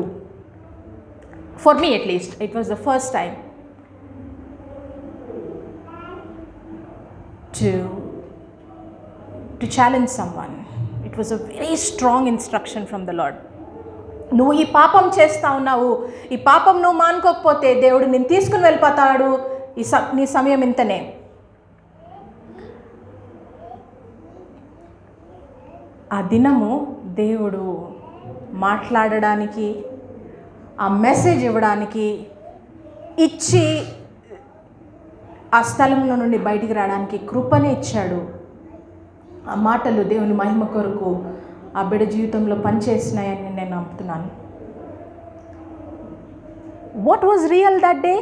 for me at least, it was the first time to challenge someone. It was a very strong instruction from the Lord. నువ్వు ఈ పాపం చేస్తా ఉన్నావు, ఈ పాపం నువ్వు మానుకోకపోతే దేవుడు నేను తీసుకుని వెళ్ళిపోతాడు, నీ సమయం ఇంతనే. ఆ దినము దేవుడు మాట్లాడడానికి, ఆ మెసేజ్ ఇవ్వడానికి, ఇచ్చి ఆ స్థలంలో నుండి బయటికి రావడానికి కృపనే ఇచ్చాడు. ఆ మాటలు దేవుని మహిమ కొరకు ఆ బిడ్డ జీవితంలో పనిచేసినాయని నేను నమ్ముతున్నాను. What was real that day?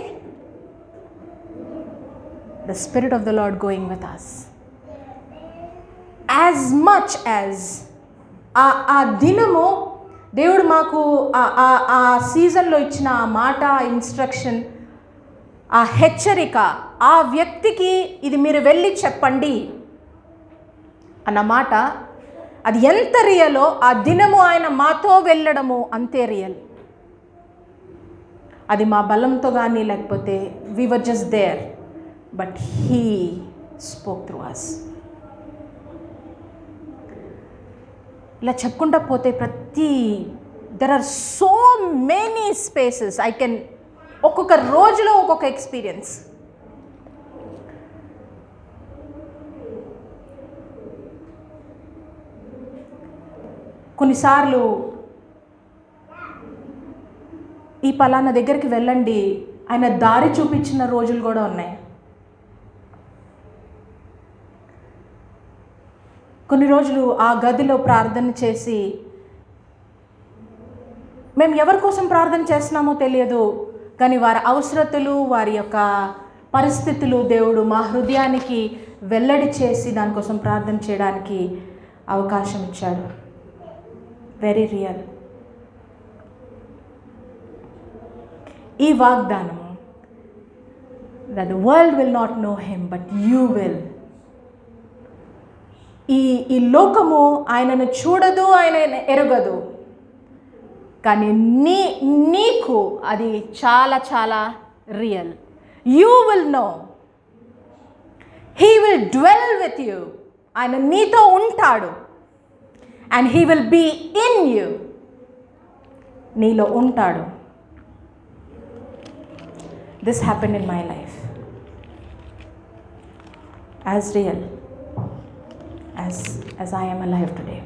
The spirit of the lord going with us. As much as ఆ దినము దేవుడు మాకు ఆ సీజన్లో ఇచ్చిన ఆ మాట, ఇన్స్ట్రక్షన్, ఆ హెచ్చరిక, ఆ వ్యక్తికి ఇది మీరు వెళ్ళి చెప్పండి అన్న మాట, అది ఎంత రియలో ఆ దినము ఆయన మాతో వెళ్ళడము అంతే రియల్. అది మా బలంతో కానీ, లేకపోతే we were just there, but he spoke through us. ఇలా చెప్పుకుంటా పోతే there are so many spaces I can, ఒక్కొక్క రోజులో ఒక్కొక్క ఎక్స్పీరియన్స్. కొన్నిసార్లు ఈ పలానా దగ్గరికి వెళ్ళండి ఆయన దారి చూపించిన రోజులు కూడా ఉన్నాయి. కొన్ని రోజులు ఆ గదిలో ప్రార్థన చేసి, మేము ఎవరి కోసం ప్రార్థన చేస్తున్నామో తెలియదు, కానీ వారి అవసరతలు, వారి యొక్క పరిస్థితులు దేవుడు మా హృదయానికి వెల్లడి చేసి దానికోసం ప్రార్థన చేయడానికి అవకాశం ఇచ్చాడు. Very real. ఈ వాగ్దానము, that the world will not know him but you will. ఈ లోకము ఆయనను చూడదు, ఆయన ఎరగదు, కానీ నీకు అది చాలా చాలా real. You will know, he will dwell with you. ఆయన నీతో ఉంటాడు, and he will be in you. నీలో ఉంటాడు. This happened in my life. As real as I am alive today.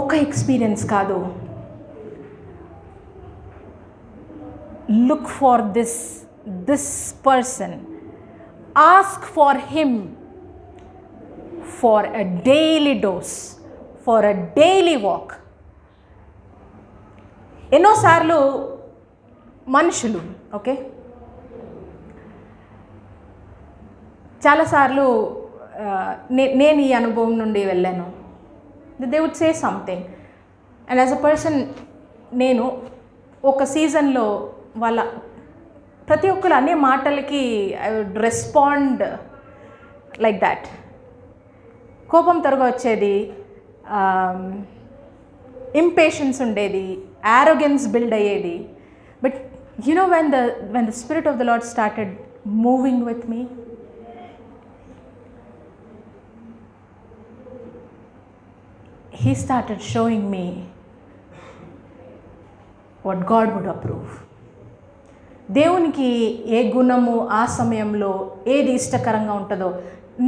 ఒక ఎక్స్పీరియన్స్ కాదు. Look for this person, ask for him for a daily dose, for a daily walk. ఎన్నోసార్లు మనుషులు, ఓకే, చాలాసార్లు నేను ఈ అనుభవం నుండి వెళ్ళాను. They would say something, and as a person నేను ఒక సీజన్లో వాళ్ళ ప్రతి ఒక్కరు అనే మాటలకి I would respond like that. కోపం త్వరగా వచ్చేది, ఇంపేషన్స్ ఉండేది, యారోగెన్స్ బిల్డ్ అయ్యేది. But you know when the spirit of the Lord started moving with me, he started showing me what God would approve. దేవునికి ఏ గుణము ఆ సమయంలో ఏది ఇష్టకరంగా ఉంటుందో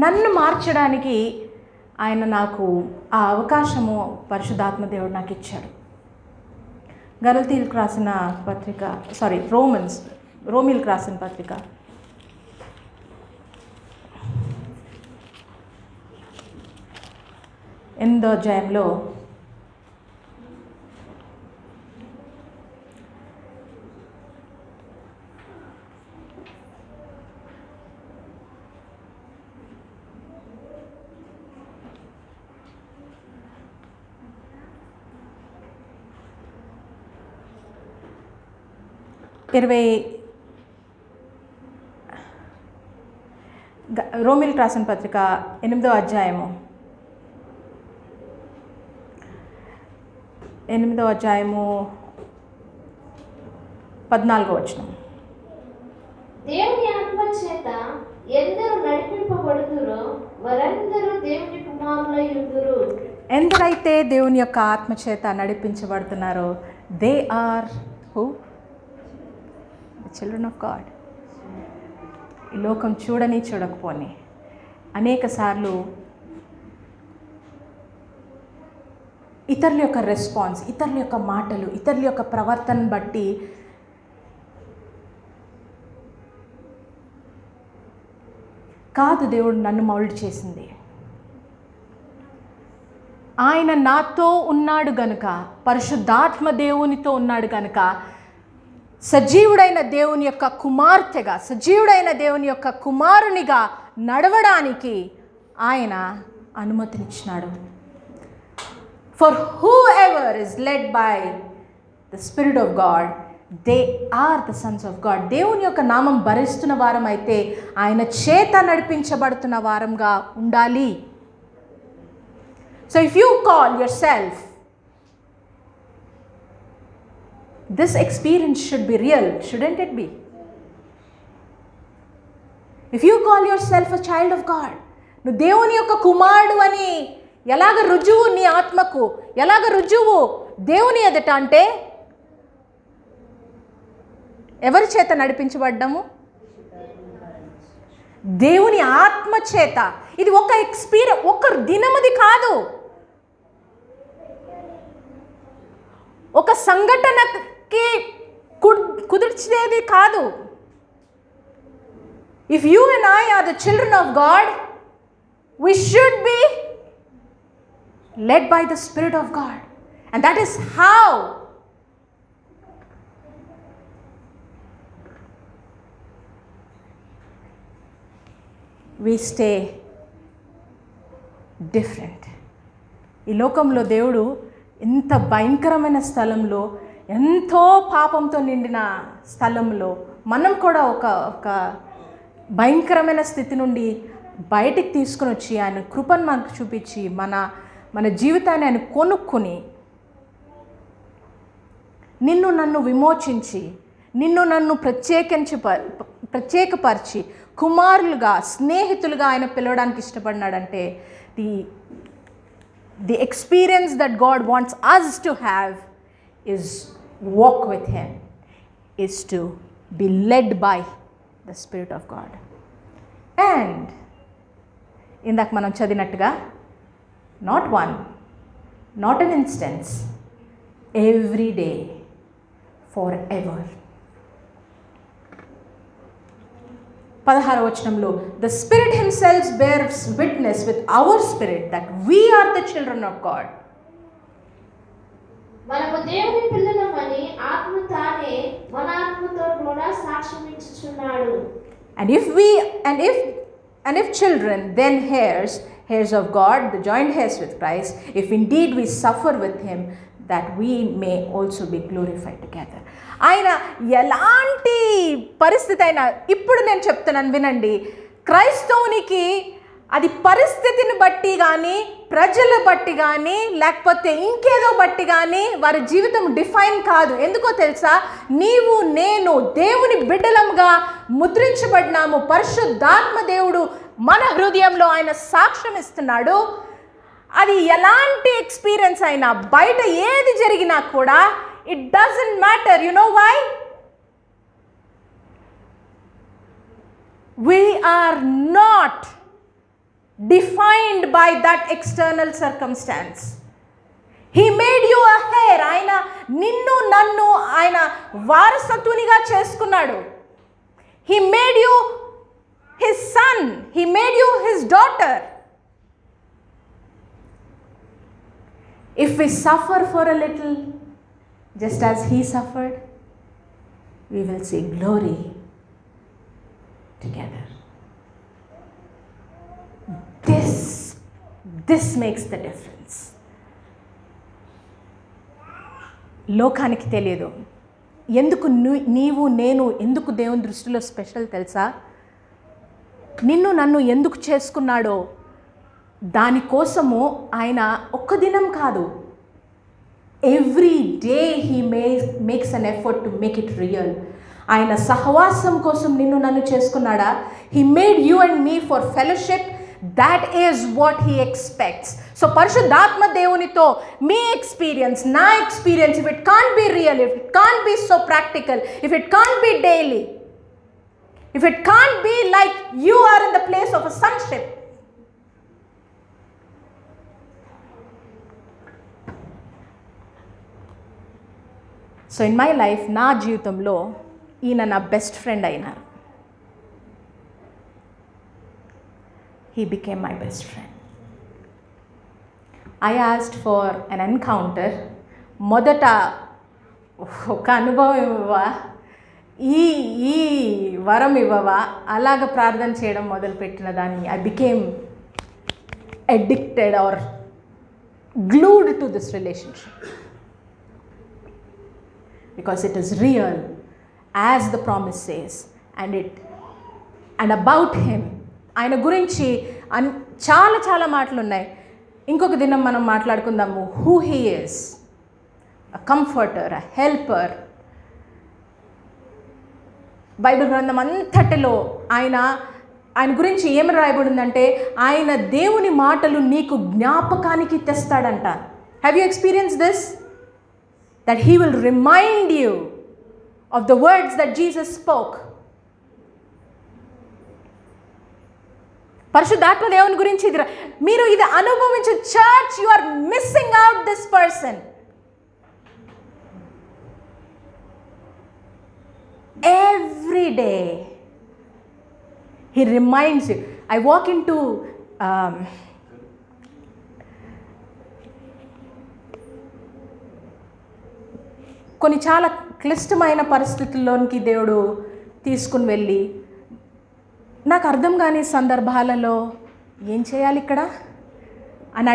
నన్ను మార్చడానికి ఆయన నాకు ఆ అవకాశము పరిశుద్ధాత్మ దేవుడు నాకు ఇచ్చాడు. గలతీయులకు రాసిన పత్రిక, రోమీలకు రాసిన పత్రిక 8వ అధ్యాయంలో రోమీలకు రాసిన పత్రిక 8వ అధ్యాయము 14వ వచనం. దేవుని ఆత్మ చేత ఎందరు నడిపింపబడుతురో వారందరూ దేవుని కుమారులై ఉందురు. ఎందరైతే దేవుని యొక్క ఆత్మ చేత నడిపించబడుతున్నారో they are who? The children of God. ఈ లోకం చూడని చూడకపోని అనేక సార్లు ఇతరుల యొక్క రెస్పాన్స్, ఇతరుల యొక్క మాటలు, ఇతరుల యొక్క ప్రవర్తన బట్టి కాదు దేవుడు నన్ను మౌల్డ్ చేసింది. ఆయన నాతో ఉన్నాడు గనుక, పరిశుద్ధాత్మ దేవునితో ఉన్నాడు గనుక, సజీవుడైన దేవుని యొక్క కుమార్తెగా, సజీవుడైన దేవుని యొక్క కుమారునిగా నడవడానికి ఆయన అనుమతినిచ్చినాడు. For whoever is led by the Spirit of God, they are the sons of God. దేవుని యొక్క నామం భరిస్తున్న వారం అయితే ఆయన చేత నడిపించబడుతున్న వారంగా ఉండాలి. So if you call yourself, this experience should be real, shouldn't it be? If you call yourself a child of God, నువ్వు దేవుని యొక్క కుమారుడు అని ఎలాగ రుజువు నీ ఆత్మకు, ఎలాగ రుజువు దేవుని ఎదుట అంటే ఎవరి చేత నడిపించబడ్డాము? దేవుని ఆత్మ చేత. ఇది ఒక ఎక్స్పీరియన్స్, ఒక దినముది కాదు, ఒక సంఘటనకి కుదిర్చేది కాదు. If you and I are the children of God, we should be led by the Spirit of God. And that is how we stay different. ఈ లోకంలో దేవుడు ఇంత భయంకరమైన స్థలంలో, ఎంతో పాపంతో నిండిన స్థలంలో మనం కూడా ఒక భయంకరమైన స్థితి నుండి బయటికి తీసుకుని వచ్చి ఆయన కృపను మనకు చూపించి మన జీవితాన్ని ఆయన కొనుక్కొని నిన్ను నన్ను విమోచించి నిన్ను నన్ను ప్రత్యేకపరిచి కుమారులుగా, స్నేహితులుగా ఆయన పిలవడానికి ఇష్టపడినాడంటే the experience that God wants us to have is walk with him, is to be led by the spirit of God. And ఇందాక మనం చదివినట్టుగా not one, not an instance, every day, forever. 16వ వచనంలో the Spirit himself bears witness with our spirit that we are the children of God. మనము దేవుని పిల్లలమని ఆత్మ తానే మన ఆత్మతో కూడా సాక్ష్యం ఇచ్చుచున్నాడు. And if children, then heirs of God, the joint heirs with Christ, if indeed we suffer with him, that we may also be glorified together. ఆయన ఎలాంటి పరిస్థితి అయినా, ఇప్పుడు నేను చెప్తున్నాను వినండి, క్రైస్తవునికి అది పరిస్థితిని బట్టి కానీ, ప్రజల బట్టి కానీ, లేకపోతే ఇంకేదో బట్టి కానీ వారి జీవితం డిఫైన్ కాదు. ఎందుకో తెలుసా? నీవు నేను దేవుని బిడ్డలంగా ముద్రించబడినాము. పరిశుద్ధాత్మ దేవుడు మన హృదయంలో ఆయన సాక్ష్యం ఇస్తున్నాడు. అది ఎలాంటి ఎక్స్పీరియన్స్ అయినా, బయట ఏది జరిగినా కూడా it doesn't matter. You know why? We are not defined by that external circumstance. He made you a heir. ఆయన నిన్ను నన్ను ఆయన వారసత్వునిగా చేసుకున్నాడు. He made you his son. He made you his daughter. If we suffer for a little, just as he suffered, we will see glory together. This makes the difference. లోకానికి తెలియదు. ఎందుకు నీవు నేను ఎందుకు దేవుని దృష్టిలో స్పెషల్ తెలుసా? నిన్ను నన్ను ఎందుకు చేసుకున్నాడో దానికోసము ఆయన ఒక్క దినం కాదు, every day he makes an effort to make it real. ఆయన సహవాసం కోసం నిన్ను నన్ను చేసుకున్నాడా? He made you and me for fellowship. That is what he expects. So పరిశుద్ధాత్మ దేవునితో మీ ఎక్స్పీరియన్స్, నా experience, if it can't be real, if it can't be so practical, if it can't be daily, if it can't be like you are in the place of a sonship, so in my life, నా జీవితంలో ఈయన నా బెస్ట్ ఫ్రెండ్ అయినారు. He became my best friend. I asked for an encounter. మొదట ఒక అనుభవం ఇవ్వవా, ఈ వరం ఇవ్వవా, అలాగ ప్రార్థన చేయడం మొదలుపెట్టిన దాన్ని I became addicted or glued to this relationship. Because it is real, as the promise says, and about him. ఆయన గురించి చాలా చాలా మాటలు ఉన్నాయి. ఇంకొక దినం మనం మాట్లాడుకుందాము. Who he is, a comforter, a helper. Bible గ్రంథం అంతటిలో ఆయన గురించి ఏమి రాయబడిందంటే, ఆయన దేవుని మాటలు నీకు జ్ఞాపకానికి తెస్తాడంట. Have you experience this? That he will remind you of the words that Jesus spoke. పరిశుద్ధాత్మ దేవుని గురించి మీరు ఇది అనుభవించే church, you are missing out this person. Every day he reminds you. I walk into కొన్ని చాలా క్లిష్టమైన పరిస్థితుల్లోనికి దేవుడు తీసుకుని వెళ్ళి, నాకు అర్థం కాని సందర్భాలలో ఏం చేయాలి ఇక్కడ అని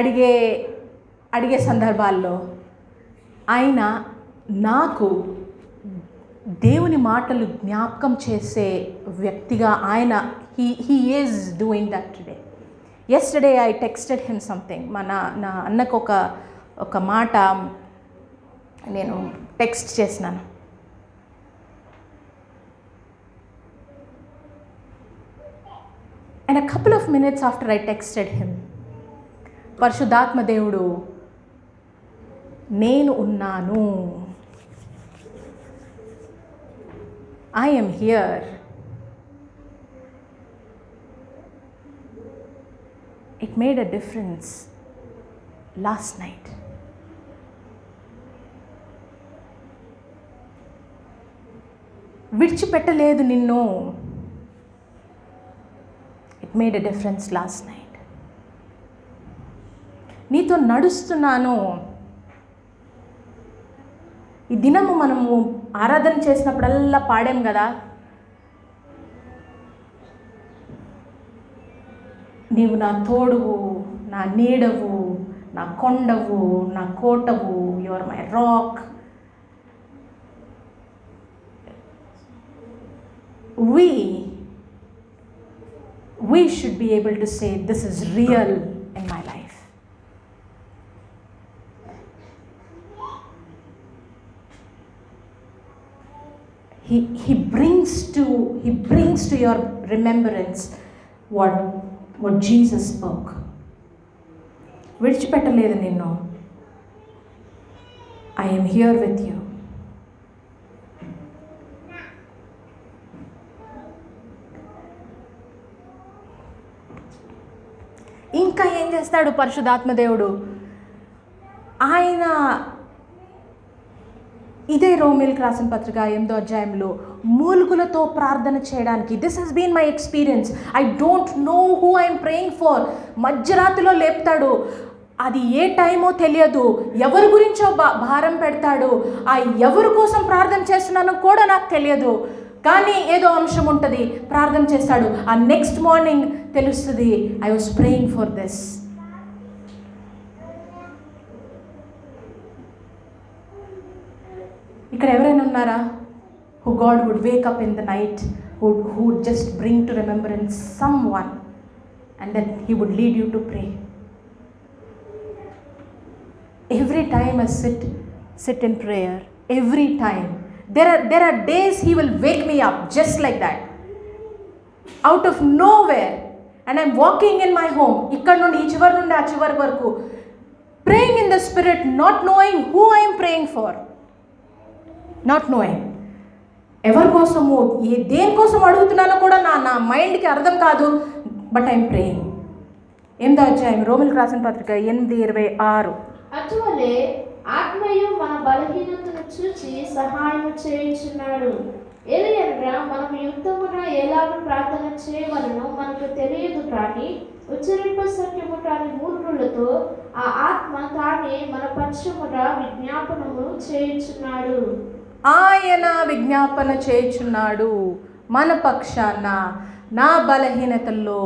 అడిగే సందర్భాల్లో ఆయన నాకు దేవుని మాటలు జ్ఞాపకం చేసే వ్యక్తిగా ఆయన he is doing that today. yesterday I texted him something. నా అన్నకు ఒక మాట నేను టెక్స్ట్ చేసినాను. And a couple of minutes after I texted him, పరిశుద్ధాత్మ దేవుడు, నేను ఉన్నాను, I am here. It made a difference last night. విడిచిపెట్టలేదు నిన్ను. It made a difference last night. నీతో నడుస్తున్నాను. ఈ దినము మనము ఆరాధన చేసినప్పుడల్లా పాడాం కదా, నీవు నా తోడువు, నా నీడవు, నా కొండవు, నా కోటవు, you are my rock. We should be able to say, this is real in my life. He brings to your remembrance what Jesus spoke. విడిచిపెట్టలేదు నిన్ను. I am here with you. ఇంకా ఏం చేస్తాడు పరిశుద్ధాత్మదేవుడు? ఆయన ఇదే రోమిల్కి రాసిన పత్రిక 8వ అధ్యాయంలో మూలుగులతో ప్రార్థన చేయడానికి, this has been my experience. I don't know who I'm praying for. మధ్యరాత్రిలో లేపుతాడు, అది ఏ టైమో తెలియదు, ఎవరి గురించో భారం పెడతాడు, ఆ ఎవరి కోసం ప్రార్థన చేస్తున్నానో కూడా నాకు తెలియదు, కానీ ఏదో అంశం ఉంటుంది, ప్రార్థన చేస్తాడు. ఆ నెక్స్ట్ మార్నింగ్ తెలుస్తుంది, I was praying for this. ఇక్కడ ఎవరైనా ఉన్నారా? Who God would wake up in the night, who would just bring to remembrance someone and then he would lead you to pray. Every time I sit in prayer, every time. There are days he will wake me up just like that, out of nowhere, and I'm walking in my home, ikkad nundi ee chivar nundi aa chivar varaku, praying in the spirit, not knowing who I am praying for, not knowing ఎవరి కోసము దేనికోసం అడుగుతున్నానో కూడా నా మైండ్కి అర్థం కాదు, బట్ ఐఎమ్ ప్రేయింగ్. 8వ అధ్యాయం రోమిల్కి రాసిన పత్రిక 8:26. అటువలే ఆత్మయు మన బలహీనతను చూచి సహాయం చేయుచున్నాడు. ఎలియనగా మనం యుక్తమున ఎలాగ ప్రార్థన చేయవలనో మనకు తెలియదు, కానీ ఉచ్చరింప సత్యము కాని మూర్ఖులతో ఆ ఆత్మ తానే మన పక్షమున విజ్ఞాపనము చేయుచున్నాడు. ఆయన విజ్ఞాపన చేయుచున్నాడు మన పక్షాన, నా బలహీనతల్లో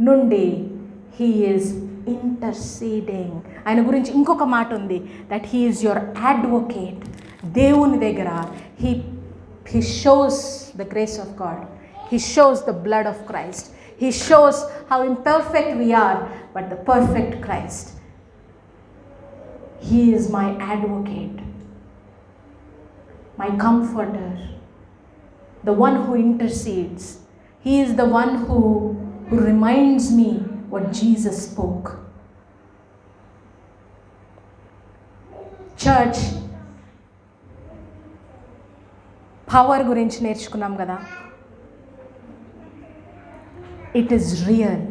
నుండి. He is interceding. ఆయన గురించి ఇంకొక మాట ఉంది, that he is your advocate. దేవుని దగ్గర he shows the grace of God, he shows the blood of Christ, he shows how imperfect we are, but the perfect Christ. He is my advocate, my comforter, the one who intercedes. He is the one who reminds me what Jesus spoke. Church, power గురించి నేర్చుకున్నాం కదా. It is real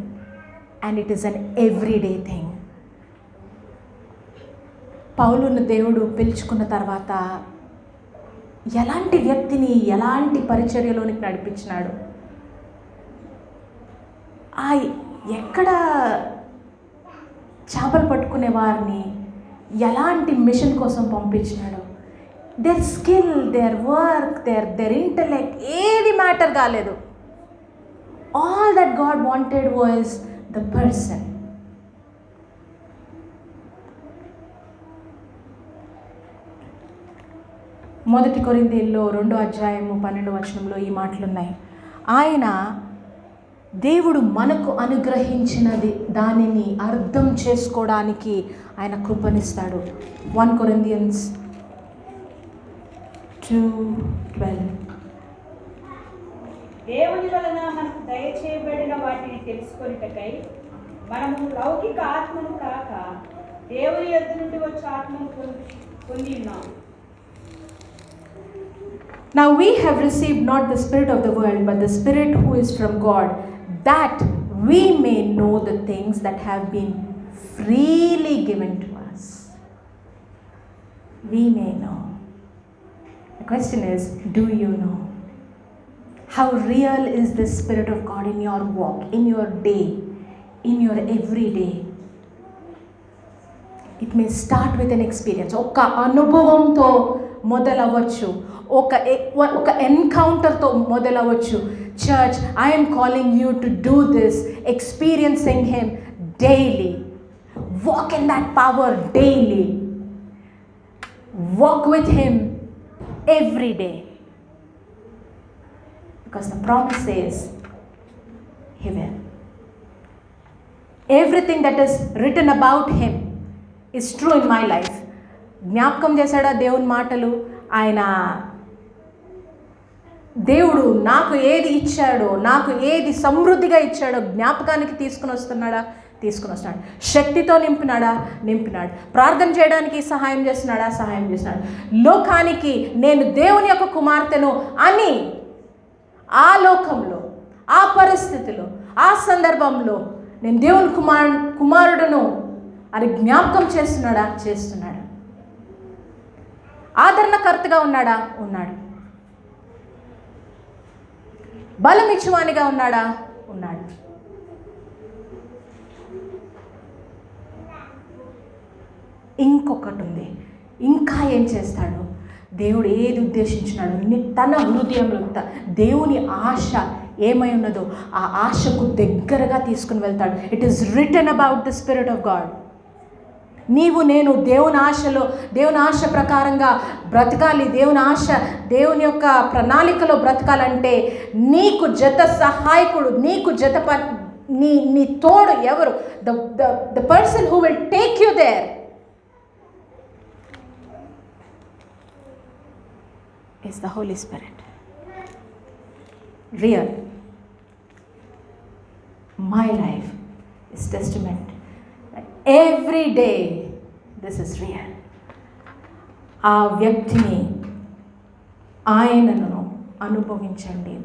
and it is an everyday thing. పౌలును దేవుడు పిలుచుకున్న తర్వాత ఎలాంటి వ్యక్తిని ఎలాంటి పరిచర్యలోనికి నడిపించినాడు, ఎక్కడ చేపలు పట్టుకునే వారిని ఎలాంటి మిషన్ కోసం పంపించినాడు. Their skill, their work, their intellect ఏది మ్యాటర్ కాలేదు. All that God wanted was the person. మొదటి కొరింథీయుల్లో 2వ అధ్యాయము 12వ వచనంలో ఈ మాటలున్నాయి. ఆయన దేవుడు మనకు అనుగ్రహించినది దానిని అర్థం చేసుకోవడానికి ఆయన కృపనిస్తాడు. 1 Corinthians 2:12. దేవుని వలన మనకు దయచేయబడిన వాటిని తెలుసుకొనుటకై మనము లౌకిక ఆత్మను కాక దేవుని యొద్ద నుండి వచ్చే ఆత్మను పొంది ఉన్నాము. Now we have received not the spirit of the world, but the Spirit who is from God, that we may know the things that have been freely given to us. We may know. The question is, do you know? How real is the Spirit of God in your walk, in your day, in your everyday? It may start with an experience. ఒక అనుభవంతో మొదలవచ్చు, ఒక ఎన్కౌంటర్తో మొదలవచ్చు. Church, I'm calling you to do this, experiencing him daily. Walk in that power daily. Walk with Him every day. Because the promise says He will. Everything that is written about Him is true in my life. జ్ఞాపకం చేశాడా దేవుని మాటలు? ఆయన దేవుడు నాకు ఏది ఇచ్చాడో, నాకు ఏది సమృద్ధిగా ఇచ్చాడో జ్ఞాపకానికి తీసుకుని వస్తున్నాడా? తీసుకుని వస్తున్నాడు. శక్తితో నింపినాడా? నింపినాడు. ప్రార్థన చేయడానికి సహాయం చేస్తున్నాడా? సహాయం చేస్తున్నాడు. లోకానికి నేను దేవుని యొక్క కుమార్తెను అని ఆ లోకంలో, ఆ పరిస్థితిలో, ఆ సందర్భంలో నేను దేవుని కుమారుడును అని జ్ఞాపకం చేస్తున్నాడా? చేస్తున్నాడు. ఆదరణకర్తగా ఉన్నాడా? ఉన్నాడు. బలం ఇచ్చువానిగా ఉన్నాడా? ఉన్నాడు. ఇంకొకటి ఉంది. ఇంకా ఏం చేస్తాడు? దేవుడు ఏది ఉద్దేశించినాడు తన హృదయంలో దేవుని ఆశ ఏమై ఉన్నదో ఆ ఆశకు దగ్గరగా తీసుకుని వెళ్తాడు. It is return about the spirit of God. నీవు నేను దేవుని ఆశలో, దేవుని ఆశ ప్రకారంగా బ్రతకాలి, దేవుని ఆశ, దేవుని యొక్క ప్రణాళికలో బ్రతకాలంటే నీకు జత సహాయకుడు, నీకు జత నీ తోడు ఎవరు? The person who will take you there is the Holy Spirit. Real. My life is testament that every day this is real. ఆ వ్యక్తిని ఆయనను అనుభవించండి.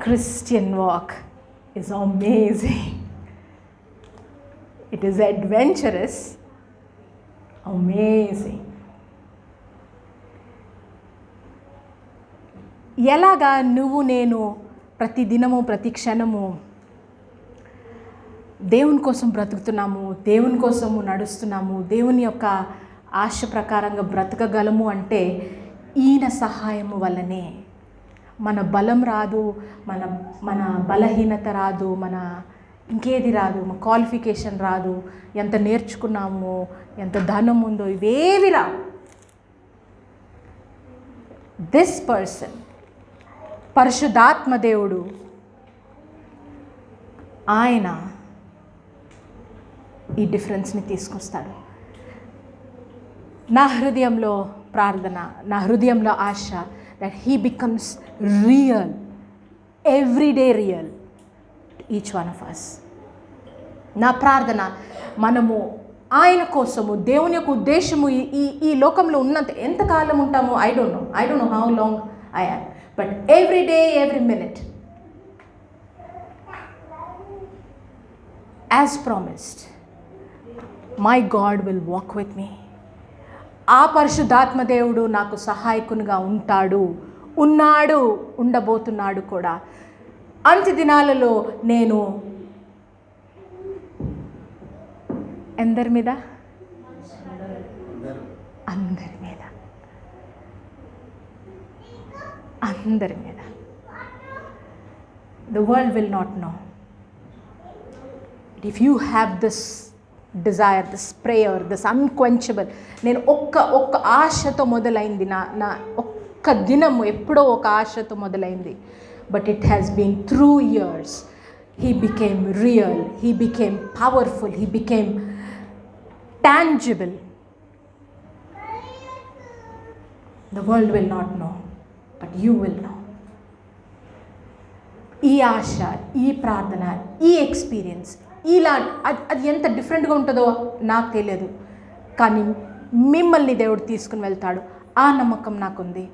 Christian walk is amazing. It is adventurous, amazing. ఎలాగా నువ్వు నేను ప్రతి దినము ప్రతి క్షణము దేవుని కోసం బ్రతుకుతున్నాము, దేవుని కోసము నడుస్తున్నాము, దేవుని యొక్క ఆశ ప్రకారంగా బ్రతకగలము అంటే ఈయన సహాయము వల్లనే. మన బలం రాదు, మన బలహీనత రాదు, మన ఇంకేది రాదు, మన క్వాలిఫికేషన్ రాదు, ఎంత నేర్చుకున్నాము, ఎంత ధనం ఉందో ఇవేవి రావు. దిస్ పర్సన్, పరిశుద్ధాత్మ దేవుడు, ఆయన ఈ డిఫరెన్స్ని తీసుకొస్తాడు. నా హృదయంలో ప్రార్థన, నా హృదయంలో ఆశ that he becomes real, everyday real to each one of us. నా ప్రార్థన మనము ఆయన కోసము, దేవుని యొక్క ఉద్దేశము ఈ లోకంలో ఉన్నంత ఎంతకాలం ఉంటామో I don't know how long I am, but every day, every minute, as promised, my God will walk with me. ఆ పరిశుద్ధాత్మ దేవుడు నాకు సహాయకునిగా ఉన్నాడు, ఉండబోతున్నాడు కూడా. అంత్య దినాలలో నేను అందరి మీద the world will not know. If you have this desire, this prayer, this unquenchable, నేను ఒక్క ఆశతో మొదలైంది, నా ఒక్క దినము ఎప్పుడో ఒక ఆశతో మొదలైంది, but it has been through years. He became real, he became powerful, he became tangible. The world will not know, but you will know. ఈ ఆశ, ఈ ప్రార్థన, ఈ ఎక్స్పీరియన్స్, అది ఎంత డిఫరెంట్గా ఉంటుందో నాకు తెలియదు, కానీ మిమ్మల్ని దేవుడు తీసుకుని వెళ్తాడు. ఆ నమ్మకం నాకుంది.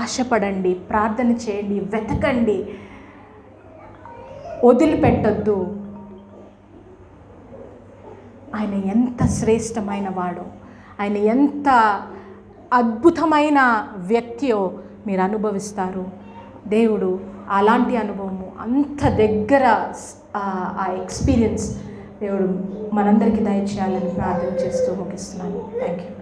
ఆశపడండి, ప్రార్థన చేయండి, వెతకండి, వదిలిపెట్టొద్దు. ఆయన ఎంత శ్రేష్టమైన వాడో, ఆయన ఎంత అద్భుతమైన వ్యక్తియో మీరు అనుభవిస్తారు. దేవుడు అలాంటి అనుభవము, అంత దగ్గర ఆ ఎక్స్పీరియన్స్ దేవుడు మనందరికీ దయచేయాలని ప్రార్థన చేస్తూ ముగిస్తున్నాను. Thank you.